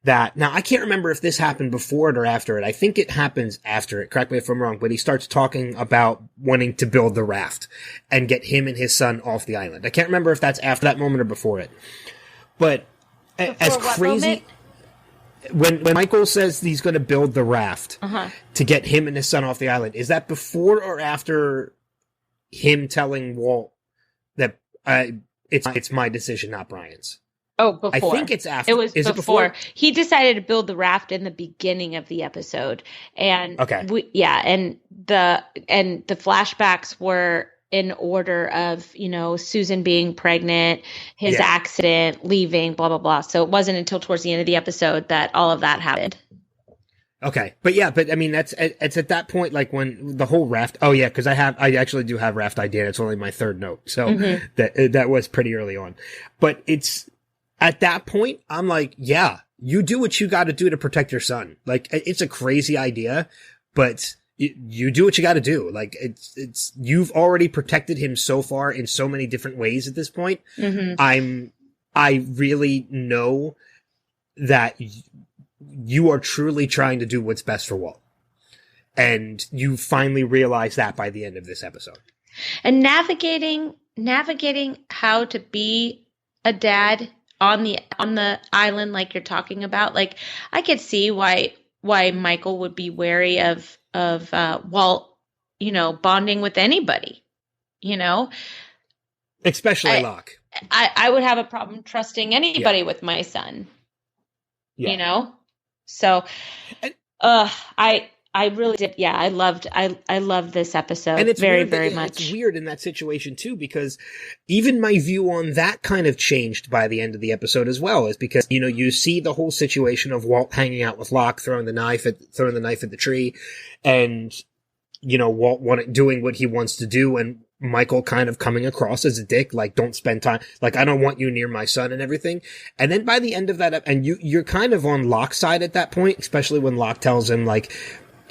that. Now, I can't remember if this happened before it or after it. I think it happens after it. Correct me if I'm wrong, but he starts talking about wanting to build the raft and get him and his son off the island. I can't remember if that's after that moment or before it. But as crazy, when Michael says he's going to build the raft to get him and his son off the island, is that before or after him telling Walt that it's my decision, not Brian's? Oh, before. I think it's after. It was Is before. It before? He decided to build the raft in the beginning of the episode. And okay. And the flashbacks were in order of, Susan being pregnant, his accident, leaving, blah, blah, blah. So it wasn't until towards the end of the episode that all of that happened. Okay. But I mean, it's at that point, like, when the whole raft, cause I actually do have raft idea. It's only my third note. So that was pretty early on, but it's at that point, I'm like, yeah, you do what you got to do to protect your son. Like, it's a crazy idea, but you do what you got to do. Like, you've already protected him so far in so many different ways at this point. I really know that you are truly trying to do what's best for Walt. And you finally realize that by the end of this episode. And navigating how to be a dad on the island, like you're talking about, like, I could see why Michael would be wary of Walt, bonding with anybody, especially Locke. I would have a problem trusting anybody with my son, So, I really did. Yeah, I loved this episode. And it's very, very much. It's weird in that situation too, because even my view on that kind of changed by the end of the episode as well, is because, you see the whole situation of Walt hanging out with Locke, throwing the knife at the tree, and, Walt doing what he wants to do, and Michael kind of coming across as a dick, like, don't spend time, like, I don't want you near my son and everything. And then by the end of that, and you're kind of on Locke's side at that point, especially when Locke tells him, like,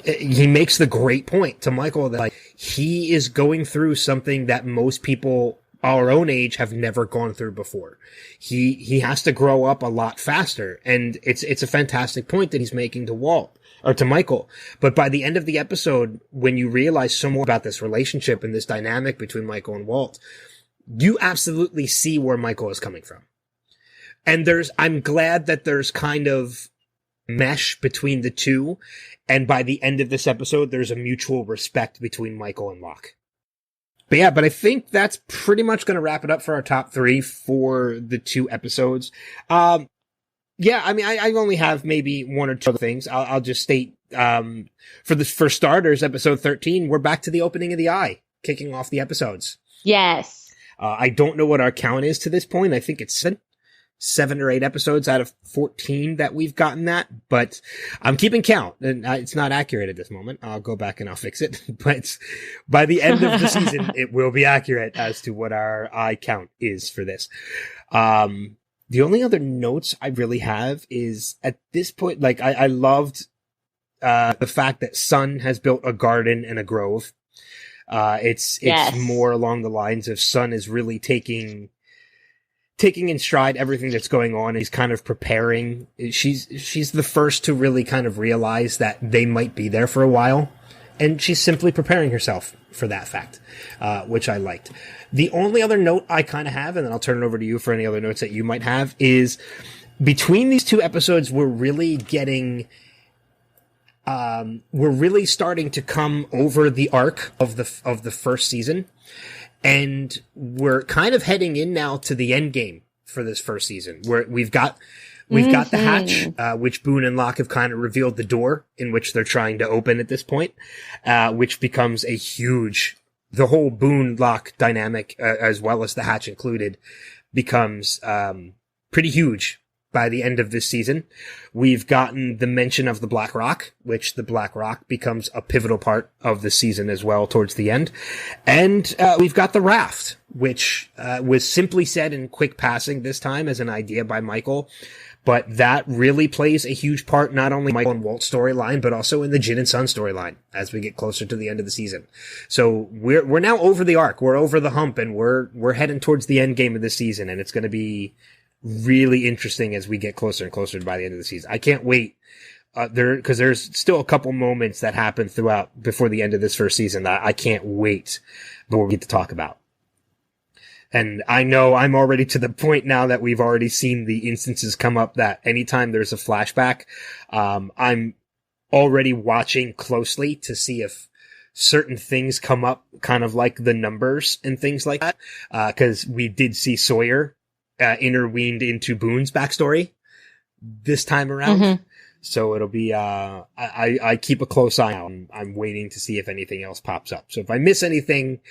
he makes the great point to Michael that, like, he is going through something that most people our own age have never gone through before. He has to grow up a lot faster. And it's a fantastic point that he's making to Walt, or to Michael. But by the end of the episode, when you realize some more about this relationship and this dynamic between Michael and Walt, you absolutely see where Michael is coming from. And I'm glad that there's kind of mesh between the two. And by the end of this episode, there's a mutual respect between Michael and Locke. But I think that's pretty much going to wrap it up for our top three for the two episodes. I mean, I only have maybe one or two other things. I'll just state, for starters, episode 13, we're back to the opening of the eye, kicking off the episodes. Yes. I don't know what our count is to this point. I think it's 7. 7 or 8 episodes out of 14 that we've gotten that, but I'm keeping count, and it's not accurate at this moment. I'll go back and I'll fix it, but by the end of the season, it will be accurate as to what our eye count is for this. The only other notes I really have is at this point, like I loved the fact that Sun has built a garden and a grove. It's more along the lines of Sun is really taking in stride everything that's going on. He's kind of preparing. She's the first to really kind of realize that they might be there for a while. And she's simply preparing herself for that fact, which I liked. The only other note I kind of have, and then I'll turn it over to you for any other notes that you might have, is between these 2 episodes, we're really starting to come over the arc of the first season. And we're kind of heading in now to the end game for this first season, where we've got the hatch, which Boone and Locke have kind of revealed the door in which they're trying to open at this point, which becomes the whole Boone-Locke dynamic, as well as the hatch included, becomes pretty huge by the end of this season. We've gotten the mention of the Black Rock, which the Black Rock becomes a pivotal part of the season as well towards the end. And we've got the raft, which was simply said in quick passing this time as an idea by Michael. But that really plays a huge part, not only in Michael and Walt's storyline, but also in the Jin and Sun storyline as we get closer to the end of the season. So we're now over the arc. We're over the hump, and we're heading towards the end game of this season, and it's going to be really interesting as we get closer and closer by the end of the season. I can't wait. Because there's still a couple moments that happen before the end of this first season that I can't wait before we get to talk about. And I know I'm already to the point now that we've already seen the instances come up that anytime there's a flashback, I'm already watching closely to see if certain things come up, kind of like the numbers and things like that. Cause we did see Sawyer interweaved into Boone's backstory this time around. Mm-hmm. So it'll be, I keep a close eye on. I'm waiting to see if anything else pops up. So if I miss anything,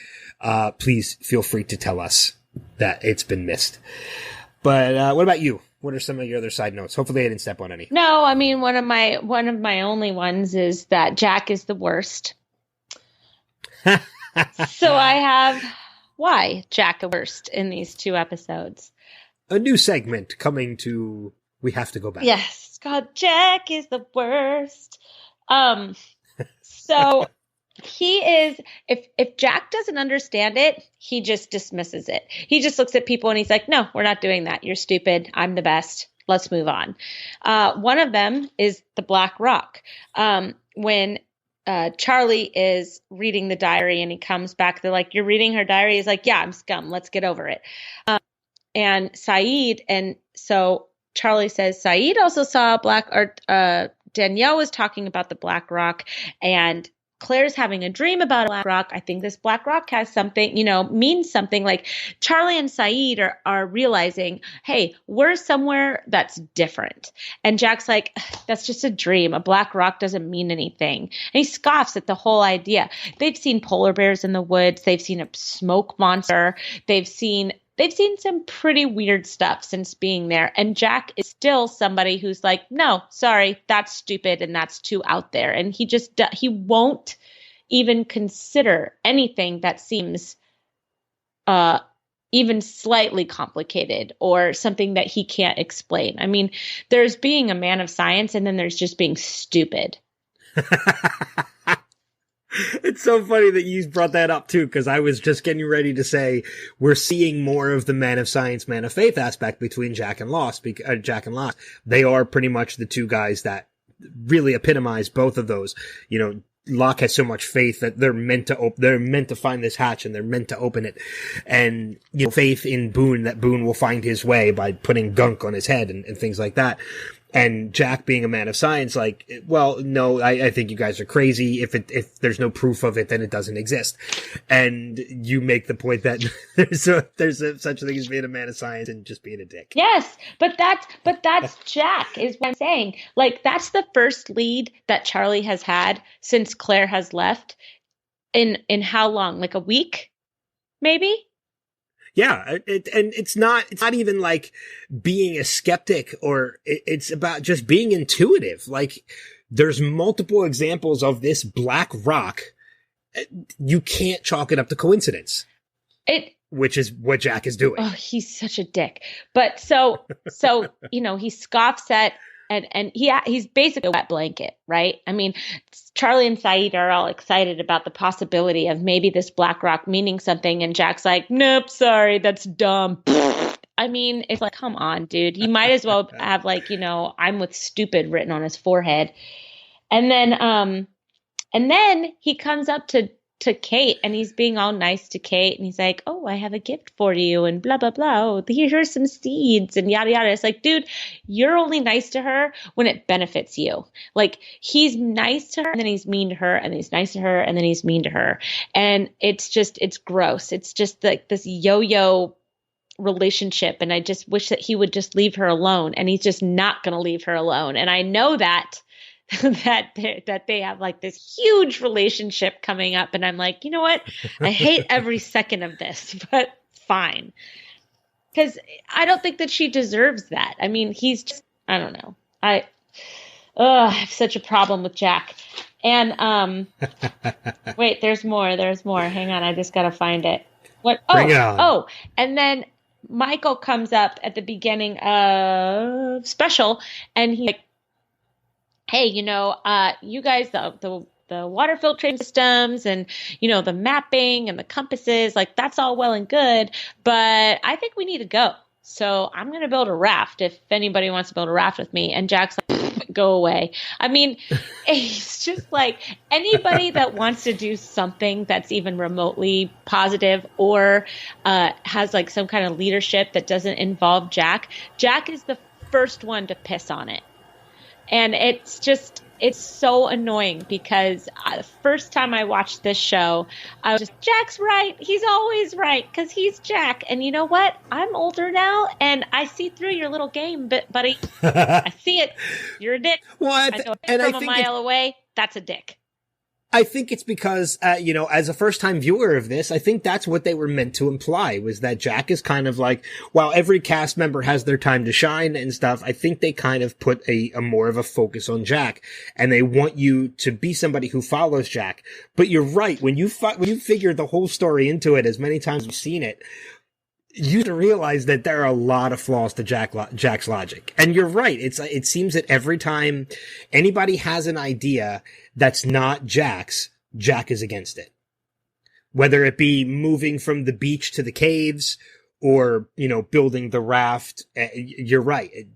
please feel free to tell us that it's been missed. But, what about you? What are some of your other side notes? Hopefully I didn't step on any. No, I mean, one of my only ones is that Jack is the worst. So I have why Jack the worst in these 2 episodes. A new segment coming to We Have to Go Back. Yes. God, Jack is the worst. So he is, if Jack doesn't understand it, he just dismisses it. He just looks at people and he's like, no, we're not doing that. You're stupid. I'm the best. Let's move on. One of them is the Black Rock. When Charlie is reading the diary and he comes back, they're like, you're reading her diary? He's like, yeah, I'm scum. Let's get over it. And Saeed, and so Charlie says Saeed also saw Danielle was talking about the Black Rock, and Claire's having a dream about a Black Rock. I think this Black Rock has something, means something. Like Charlie and Saeed are realizing, hey, we're somewhere that's different. And Jack's like, that's just a dream. A Black Rock doesn't mean anything. And he scoffs at the whole idea. They've seen polar bears in the woods. They've seen a smoke monster. They've seen some pretty weird stuff since being there. And Jack is still somebody who's like, no, sorry, that's stupid and that's too out there. And he won't even consider anything that seems even slightly complicated or something that he can't explain. I mean, there's being a man of science and then there's just being stupid. It's so funny that you brought that up too, because I was just getting ready to say we're seeing more of the man of science, man of faith aspect between Jack and Locke. They are pretty much the 2 guys that really epitomize both of those. Locke has so much faith that they're meant to find this hatch and they're meant to open it, and faith in Boone that Boone will find his way by putting gunk on his head and things like that. And Jack being a man of science, like, well, no, I think you guys are crazy. If there's no proof of it, then it doesn't exist. And you make the point that there's such a thing as being a man of science and just being a dick. Yes, but that's Jack is what I'm saying. Like, that's the first lead that Charlie has had since Claire has left. In how long? Like a week, maybe? Yeah, and it's not even like being a skeptic, or it's about just being intuitive. Like, there's multiple examples of this black rock. You can't chalk it up to coincidence. Which is what Jack is doing. Oh, he's such a dick. But so he scoffs at and he's basically a wet blanket, right? I mean, Charlie and Saeed are all excited about the possibility of maybe this black rock meaning something, and Jack's like, "Nope, sorry, that's dumb." I mean, it's like, come on, dude. He might as well have like, "I'm with stupid" written on his forehead. And then he comes up to Kate, and he's being all nice to Kate, and he's like, "Oh, I have a gift for you," and blah, blah, blah. "Oh, here's some seeds," and yada, yada. It's like, dude, you're only nice to her when it benefits you. Like, he's nice to her, and then he's mean to her, and he's nice to her, and then he's mean to her. And it's gross. It's just like this yo-yo relationship, and I just wish that he would just leave her alone, and he's just not going to leave her alone. And I know that they have like this huge relationship coming up, and I'm like, you know what? I hate every second of this, but fine. Because I don't think that she deserves that. I mean, he's just, I don't know. I have such a problem with Jack. And wait, there's more. Hang on, I just gotta find it. What? Bring it on. Oh, and then Michael comes up at the beginning of Special, and he's like, "Hey, you guys, the water filtration systems and, the mapping and the compasses, like, that's all well and good, but I think we need to go. So I'm going to build a raft if anybody wants to build a raft with me." And Jack's like, "Go away." I mean, it's just like anybody that wants to do something that's even remotely positive or has like some kind of leadership that doesn't involve Jack is the first one to piss on it. And it's so annoying because the first time I watched this show, I was just, Jack's right. He's always right because he's Jack. And you know what? I'm older now, and I see through your little game, buddy. I see it. You're a dick. Well, I know it from a mile away. That's a dick. I think it's because, as a first-time viewer of this, I think that's what they were meant to imply, was that Jack is kind of like, while every cast member has their time to shine and stuff, I think they kind of put a more of a focus on Jack, and they want you to be somebody who follows Jack. But you're right, when you figure the whole story into it, as many times as you've seen it, you to realize that there are a lot of flaws to Jack's logic. And you're right. It seems that every time anybody has an idea that's not Jack's, Jack is against it. Whether it be moving from the beach to the caves or, building the raft, you're right.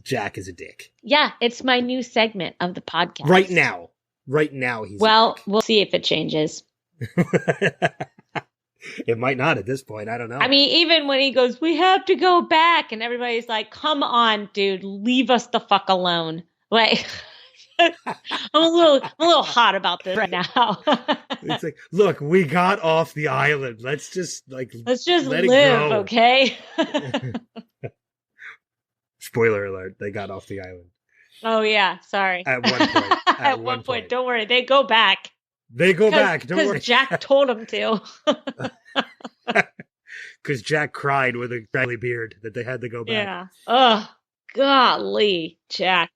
Jack is a dick. Yeah, it's my new segment of the podcast. Right now, he's a dick. We'll see if it changes. It might not at this point. I don't know. I mean, even when he goes, "We have to go back," and everybody's like, "Come on, dude, leave us the fuck alone." Like, I'm a little hot about this right now. It's like, look, we got off the island. Let's just let live, okay? Spoiler alert: they got off the island. Oh yeah, sorry. At one point. At one point, don't worry, they go back. They go back. Don't worry. Because Jack told him to. Because Jack cried with a curly beard that they had to go back. Yeah. Oh, golly, Jack.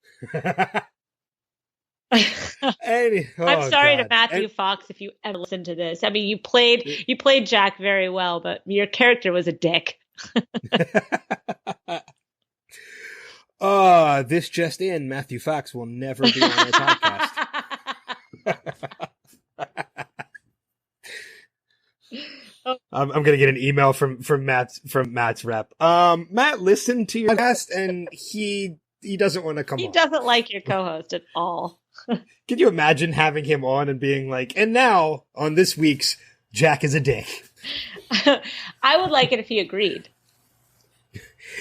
I'm sorry to Matthew Fox if you ever listen to this. I mean, you played Jack very well, but your character was a dick. This just in: Matthew Fox will never be on our podcast. I'm gonna get an email from Matt's rep. Matt listened to your podcast and he doesn't want to come on. He doesn't like your co-host at all. Can you imagine having him on and being like, "And now on this week's Jack is a dick"? I would like it if he agreed.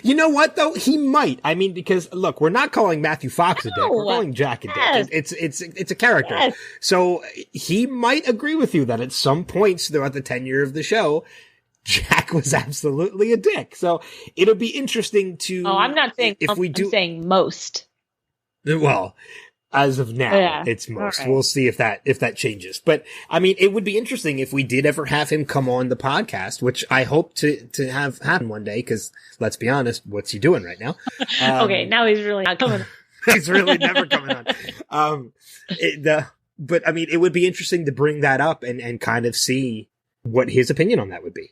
You know what though? He might. I mean, because look, we're not calling Matthew Fox a dick. We're calling Jack a dick. It's a character. Yes. So he might agree with you that at some points throughout the tenure of the show, Jack was absolutely a dick. So it'll be interesting to. Oh, I'm not saying. I'm saying most. Well, As of now, Yeah. it's most. All right. We'll see if that changes. But I mean, it would be interesting if we did ever have him come on the podcast, which I hope to have happen one day. Because let's be honest, what's he doing right now? Okay, now he's really not coming. He's really never coming on. But I mean, it would be interesting to bring that up and kind of see what his opinion on that would be.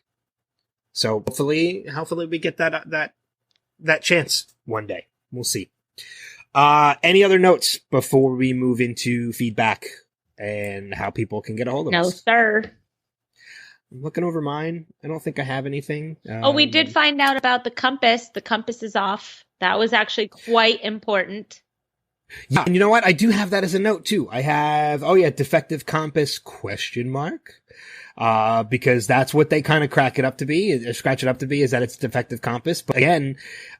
So hopefully we get that chance one day. We'll see. Any other notes before we move into feedback and how people can get a hold of us? No, sir. I'm looking over mine. I don't think I have anything. We did find out about the compass. The compass is off. That was actually quite important. Yeah, and you know what? I do have that as a note too. I have, defective compass ? Because that's what they kind of scratch it up to be, is that it's defective compass. But again,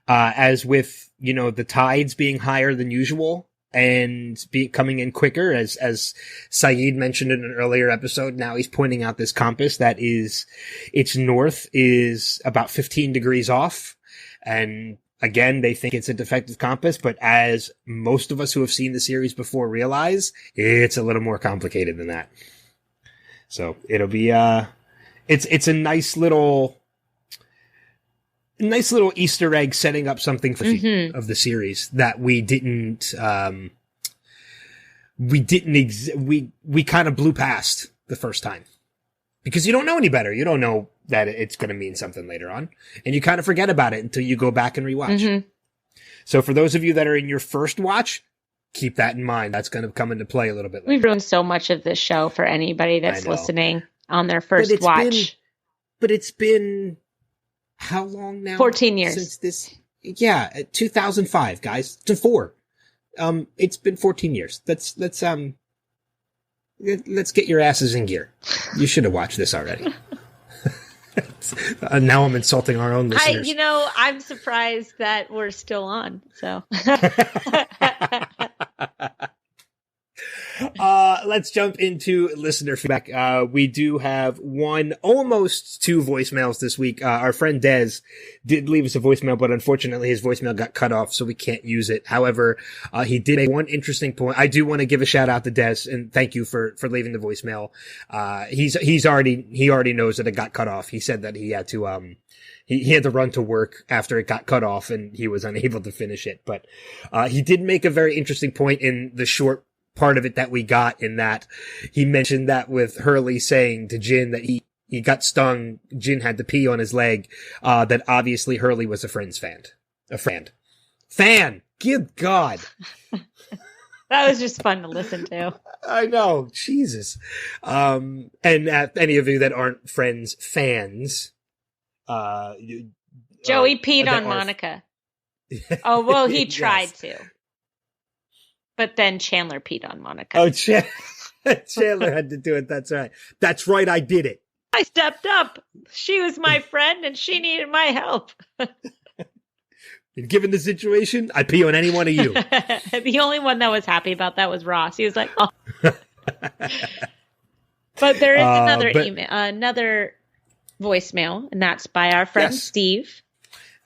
as with, the tides being higher than usual and coming in quicker, as Saeed mentioned in an earlier episode, now he's pointing out this compass that is, its north is about 15 degrees off. And again, they think it's a defective compass, but as most of us who have seen the series before realize, it's a little more complicated than that. So it'll be, it's a nice little Easter egg setting up something for of the series that we kind of blew past the first time because you don't know any better. You don't know that it's going to mean something later on and you kind of forget about it until you go back and rewatch. Mm-hmm. So for those of you that are in your first watch, keep that in mind. That's going to come into play a little bit later. We've ruined so much of this show for anybody that's listening on their first watch. But it's been how long now? 14 years. Since this, 2005, guys. To 4. It's been 14 years. Let's get your asses in gear. You should have watched this already. Now I'm insulting our own listeners. I'm surprised that we're still on. So let's jump into listener feedback. We do have almost 2 voicemails this week. Our friend Dez did leave us a voicemail, but unfortunately his voicemail got cut off, so we can't use it. However, he did make one interesting point. I do want to give a shout out to Dez and thank you for leaving the voicemail. He already knows that it got cut off. He said that he had to, he had to run to work after it got cut off and he was unable to finish it. But, he did make a very interesting point in the short part of it that we got, in that he mentioned that with Hurley saying to Jin that he got stung, Jin had to pee on his leg, that obviously Hurley was a Friends fan. Good God. That was just fun to listen to. I know. Jesus. And any of you that aren't Friends fans, Joey peed on Monica. Oh, well, he tried to. But then Chandler peed on Monica. Oh, Chandler had to do it. That's right. That's right. I did it. I stepped up. She was my friend and she needed my help. And given the situation, I'd pee on any one of you. The only one that was happy about that was Ross. He was like, oh. But there is another voicemail, and that's by our friend Steve.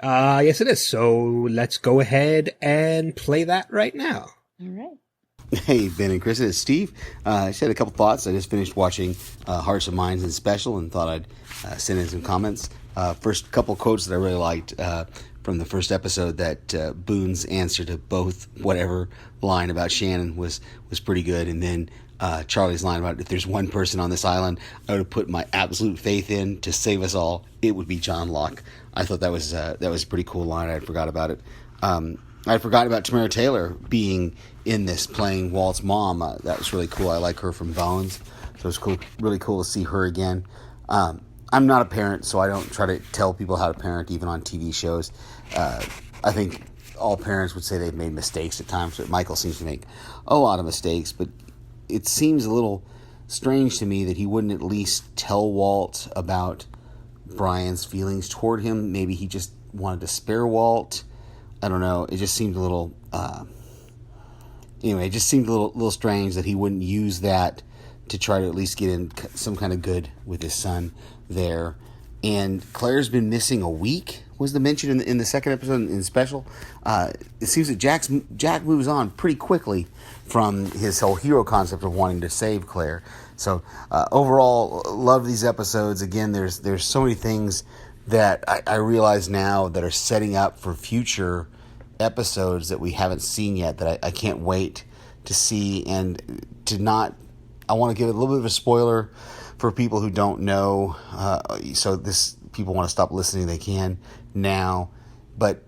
Yes, it is. So let's go ahead and play that right now. All right. Hey, Ben and Chris, it's Steve. I just had a couple thoughts. I just finished watching Hearts and Minds and Special and thought I'd send in some comments. First couple quotes that I really liked from the first episode, that Boone's answer to both whatever line about Shannon was pretty good. And then Charlie's line about, if there's one person on this island I would have put my absolute faith in to save us all, it would be John Locke. I thought that was a pretty cool line. I forgot about it. I forgot about Tamara Taylor being in this, playing Walt's mom. That was really cool. I like her from Bones, so it was cool, really cool to see her again. I'm not a parent, so I don't try to tell people how to parent, even on TV shows. I think all parents would say they've made mistakes at times, but Michael seems to make a lot of mistakes. But it seems a little strange to me that he wouldn't at least tell Walt about Brian's feelings toward him. Maybe he just wanted to spare Walt. I don't know. It just seemed a little... Anyway, it just seemed a little strange that he wouldn't use that to try to at least get in some kind of good with his son there. and Claire's been missing a week. Was the mention in the second episode in Special? It seems that Jack moves on pretty quickly from his whole hero concept of wanting to save Claire. So overall, love these episodes. Again, there's so many things that I realize now that are setting up for future episodes that we haven't seen yet that I can't wait to see, and to not. I want to give it a little bit of a spoiler for people who don't know. So this people want to stop listening, they can now. But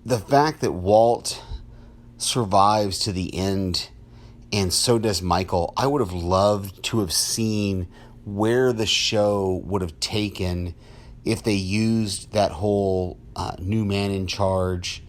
the fact that Walt survives to the end, and so does Michael, I would have loved to have seen where the show would have taken if they used that whole new man in charge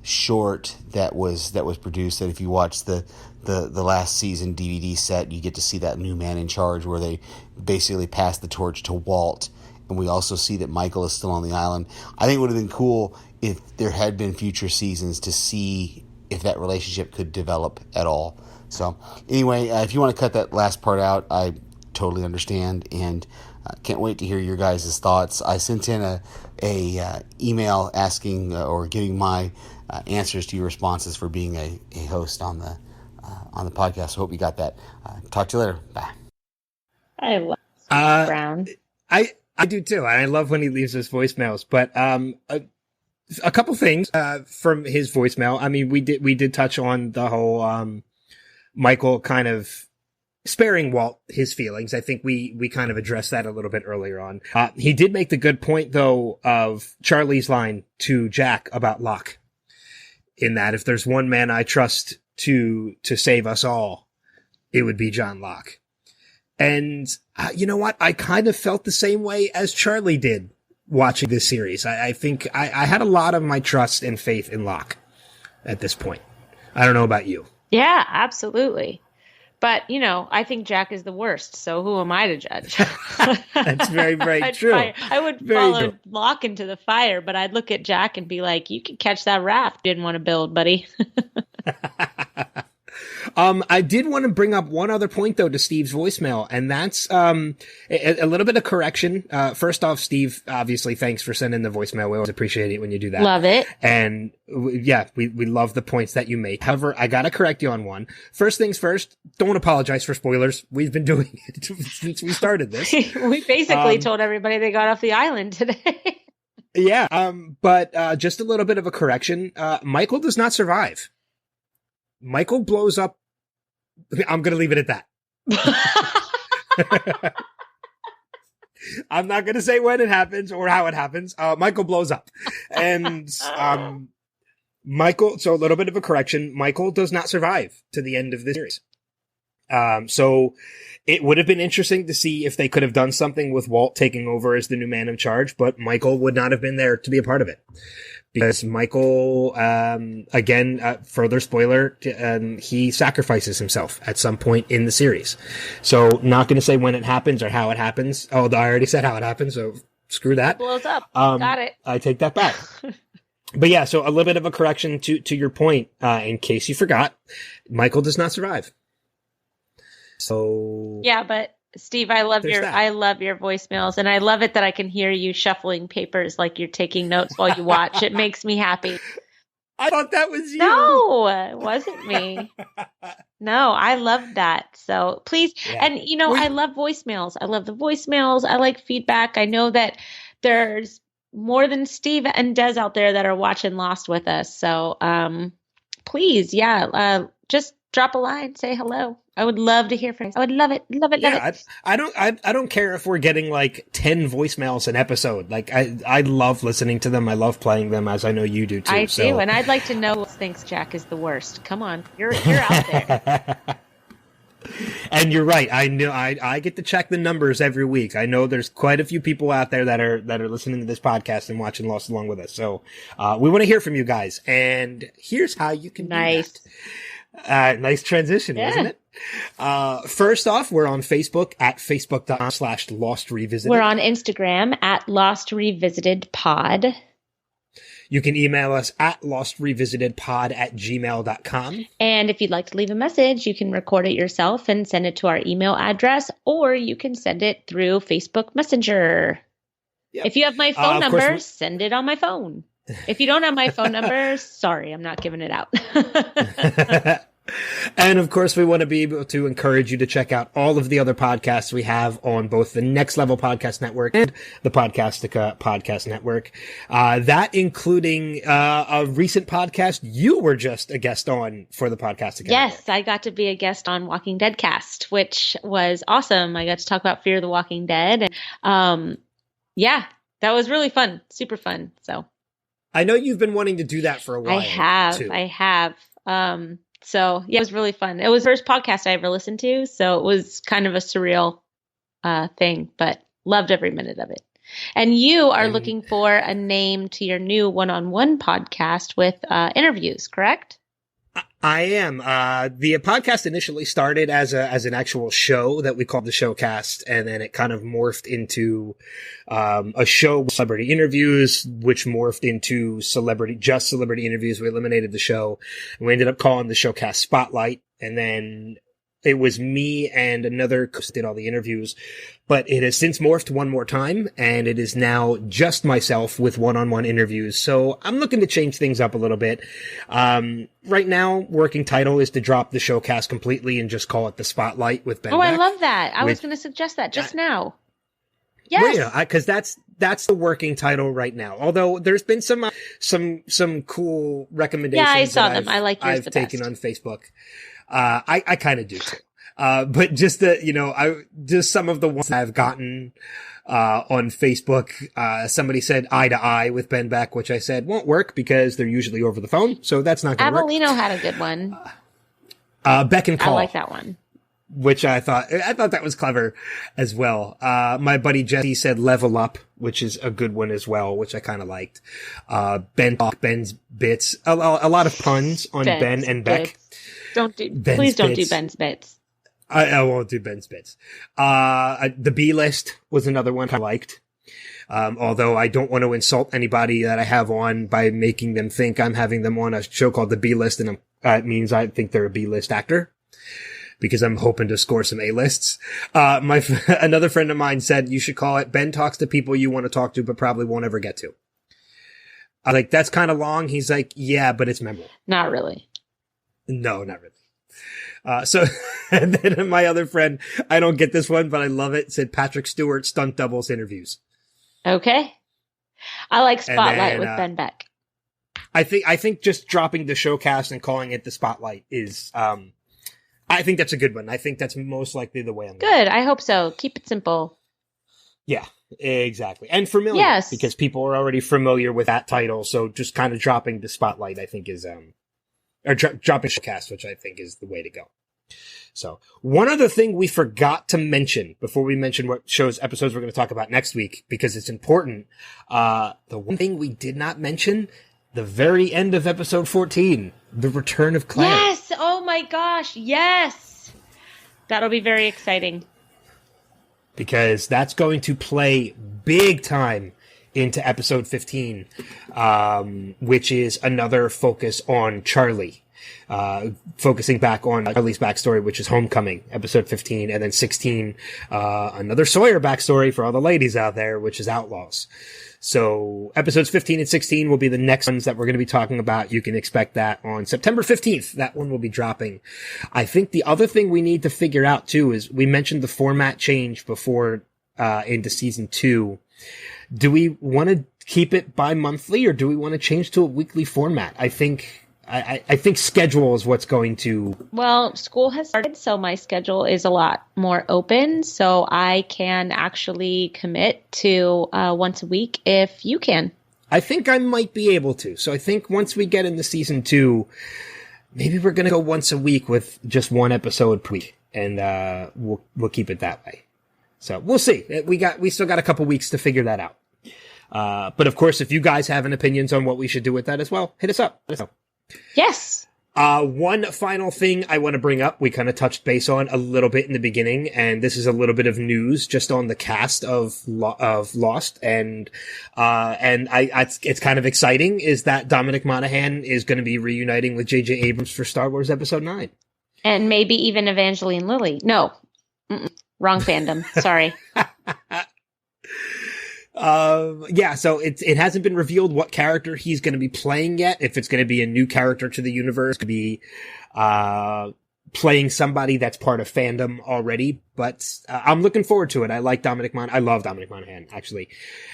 short that was produced. That if you watch the last season DVD set, you get to see that new man in charge where they basically pass the torch to Walt, and we also see that Michael is still on the island. I think it would have been cool if there had been future seasons to see if that relationship could develop at all. So anyway, if you want to cut that last part out, I totally understand, and can't wait to hear your guys' thoughts. I sent in a email asking or giving my answers to your responses for being a host on the podcast. So hope you got that. Talk to you later. Bye. I love Steve Brown. I do too. I love when he leaves us voicemails. But a couple things from his voicemail. I mean, we did touch on the whole Michael kind of sparing Walt his feelings. I think we kind of addressed that a little bit earlier on. He did make the good point, though, of Charlie's line to Jack about Locke, in that if there's one man I trust to save us all, it would be John Locke. And you know what? I kind of felt the same way as Charlie did watching this series. I think I had a lot of my trust and faith in Locke at this point. I don't know about you. Yeah, absolutely. But, I think Jack is the worst, so who am I to judge? That's very, very true. I would follow Locke into the fire, but I'd look at Jack and be like, you can catch that raft you didn't want to build, buddy. I did want to bring up one other point, though, to Steve's voicemail, and that's a little bit of correction. First off, Steve, obviously, thanks for sending the voicemail. We always appreciate it when you do that. Love it. And we love the points that you make. However, I got to correct you on one. First things first, don't apologize for spoilers. We've been doing it since we started this. We basically told everybody they got off the island today. Yeah, but just a little bit of a correction. Michael does not survive. Michael blows up. I'm going to leave it at that. I'm not going to say when it happens or how it happens. Michael blows up. And Michael, so a little bit of a correction. Michael does not survive to the end of this series. So it would have been interesting to see if they could have done something with Walt taking over as the new man in charge, but Michael would not have been there to be a part of it. Because Michael, again, further spoiler, he sacrifices himself at some point in the series. So not going to say when it happens or how it happens. Oh, I already said how it happens, so screw that. Blows up. Got it. I take that back. But yeah, so a little bit of a correction to your point, in case you forgot, Michael does not survive. So yeah, but Steve, I love your voicemails, and I love it that I can hear you shuffling papers like you're taking notes while you watch. It makes me happy. I thought that was you. No, it wasn't me. No, I love that. So please, and I love voicemails. I love the voicemails. I like feedback. I know that there's more than Steve and Des out there that are watching Lost with us. So please, just drop a line, say hello. I would love to hear from you. I would love it. Love it. I don't care if we're getting like 10 voicemails an episode. Like I love listening to them. I love playing them, as I know you do too. I do, and I'd like to know who thinks Jack is the worst. Come on, you're out there. And you're right. I know I get to check the numbers every week. I know there's quite a few people out there that are listening to this podcast and watching Lost along with us. So we want to hear from you guys. And here's how you can do that. Nice transition, wasn't it? First off, we're on Facebook at facebook.com/Lost Revisited. We're on Instagram at Lost Revisited Pod. You can email us at lostrevisited.pod@gmail.com. And if you'd like to leave a message, you can record it yourself and send it to our email address, or you can send it through Facebook Messenger. If you have my phone of course number, send it on my phone. If you don't have my phone number, sorry, I'm not giving it out. And of course, we want to be able to encourage you to check out all of the other podcasts we have on both the Next Level Podcast Network and the Podcastica Podcast Network. That including a recent podcast you were just a guest on for the Podcastica Yes, Network. I got to be a guest on Walking Dead Cast, which was awesome. I got to talk about Fear of the Walking Dead. Yeah, that was really fun. Super fun. So I know you've been wanting to do that for a while. I have. So yeah, it was really fun. It was the first podcast I ever listened to, so it was kind of a surreal thing, but loved every minute of it. And you are looking for a name to your new one-on-one podcast with interviews, correct? I am. The podcast initially started as an actual show that we called the Showcast, and then it kind of morphed into a show with celebrity interviews, which morphed into just celebrity interviews. We eliminated the show, and we ended up calling the Showcast Spotlight, and then it was me and another who did all the interviews, but it has since morphed one more time, and it is now just myself with one-on-one interviews. So I'm looking to change things up a little bit. Right now, working title is to drop the Showcast completely and just call it the Spotlight with Ben. Oh, Beck, I love that. I was going to suggest that just now. Yes. Well, yeah, because that's the working title right now. Although there's been some cool recommendations. Yeah, I saw them. I like yours I've the taken best. on Facebook. I kind of do too. But just just some of the ones I've gotten, on Facebook, somebody said Eye to Eye with Ben Beck, which I said won't work because they're usually over the phone. So that's not going to work. Avelino had a good one. Beck and Call. I like that one. Which I thought that was clever as well. My buddy Jesse said Level Up, which is a good one as well, which I kind of liked. Ben's Bits, a lot of puns on Ben and Beck. Please don't do Ben's Bits. I won't do Ben's Bits. The B List was another one I liked. Although I don't want to insult anybody that I have on by making them think I'm having them on a show called The B List, and it means I think they're a B-list actor, because I'm hoping to score some A-lists. Another friend of mine said you should call it Ben Talks to People You Want to Talk to but probably won't ever get to. I was like, that's kind of long. He's like, yeah, but it's memorable. Not really. No, not really. So, and then my other friend, I don't get this one, but I love it, said Patrick Stewart Stunt Doubles Interviews. Okay. I like Spotlight then, with Ben Beck. I think just dropping the Showcast and calling it the Spotlight is, I think that's a good one. I think that's most likely the way I'm going. Good. I hope so. Keep it simple. Yeah, exactly. And familiar. Yes. Because people are already familiar with that title. So just kind of dropping the Spotlight, I think is, dropping Showcast, which I think is the way to go. So one other thing we forgot to mention before we mention what episodes we're going to talk about next week, because it's important. The one thing we did not mention, the very end of episode 14, the return of Claire. Yes. Oh my gosh. Yes. That'll be very exciting. Because that's going to play big time into episode 15, which is another focus on Charlie. Focusing back on Charlie's backstory, which is Homecoming, episode 15, and then 16, another Sawyer backstory for all the ladies out there, which is Outlaws. So episodes 15 and 16 will be the next ones that we're going to be talking about. You can expect that on September 15th. That one will be dropping. I think the other thing we need to figure out too is we mentioned the format change before, into season 2. Do we want to keep it bi-monthly or do we want to change to a weekly format? I think schedule is what's going to... Well, school has started, so my schedule is a lot more open, so I can actually commit to once a week if you can. I think I might be able to. So I think once we get into season 2, maybe we're going to go once a week with just one episode per week, and we'll keep it that way. So we'll see. We still got a couple weeks to figure that out. But of course, if you guys have any opinions on what we should do with that as well, hit us up. Let us know. Yes. One final thing I want to bring up, we kind of touched base on a little bit in the beginning, and this is a little bit of news just on the cast of Lost, and it's kind of exciting, is that Dominic Monaghan is going to be reuniting with J.J. Abrams for Star Wars Episode 9. And maybe even Evangeline Lilly. No. Wrong fandom. Sorry. Yeah, so it hasn't been revealed what character he's going to be playing yet. If it's going to be a new character to the universe, could be, playing somebody that's part of fandom already, but I'm looking forward to it. I like I love Dominic Monaghan, actually.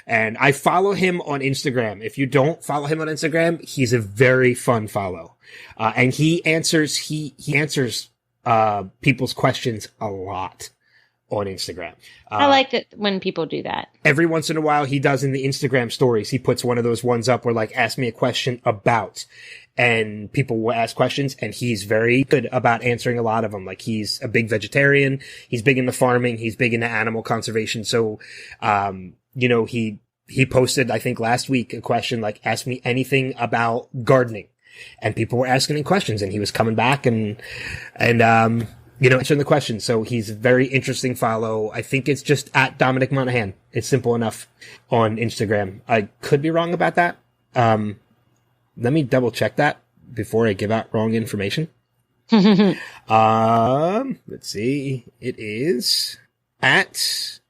And I follow him on Instagram. If you don't follow him on Instagram, he's a very fun follow. And he answers people's questions a lot on Instagram. I like it when people do that. Every once in a while, he does in the Instagram stories. He puts one of those ones up where like, ask me a question about, and people will ask questions, and he's very good about answering a lot of them. Like, he's a big vegetarian. He's big into farming. He's big into animal conservation. So, he posted, I think last week, a question like, ask me anything about gardening, and people were asking him questions, and he was coming back and answering the questions. So he's a very interesting follow. I think it's just at Dominic Monaghan. It's simple enough on Instagram. I could be wrong about that. Let me double check that before I give out wrong information. Let's see. It is actually,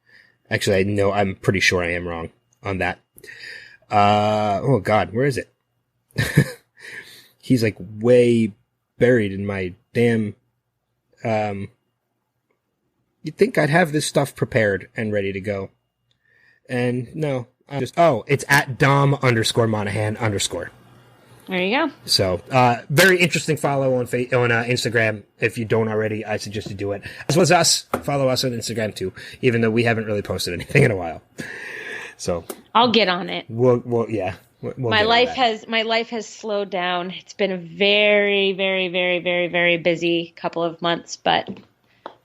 I'm pretty sure I am wrong on that. Oh God, where is it? He's like way buried in my damn, you'd think I'd have this stuff prepared and ready to go. And no, it's at Dom_Monaghan_. There you go. So, very interesting follow on Instagram. If you don't already, I suggest you do it. As well as us. Follow us on Instagram too, even though we haven't really posted anything in a while. So I'll get on it. We'll my life has slowed down. It's been a very, very, very, very, very busy couple of months, but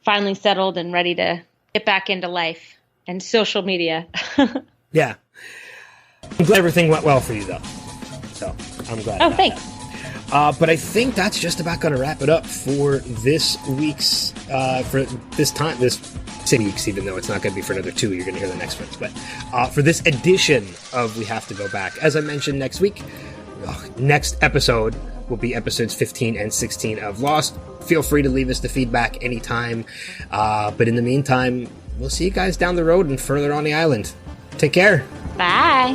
finally settled and ready to get back into life and social media. Yeah. I'm glad everything went well for you though. So I'm glad. Oh, thanks. But I think that's just about going to wrap it up for this week's, for this 6 weeks, even though it's not going to be for another 2. You're going to hear the next ones. But for this edition of We Have to Go Back, as I mentioned next episode will be episodes 15 and 16 of Lost. Feel free to leave us the feedback anytime. But in the meantime, we'll see you guys down the road and further on the island. Take care. Bye.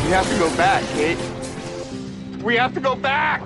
We have to go back, Kate. We have to go back!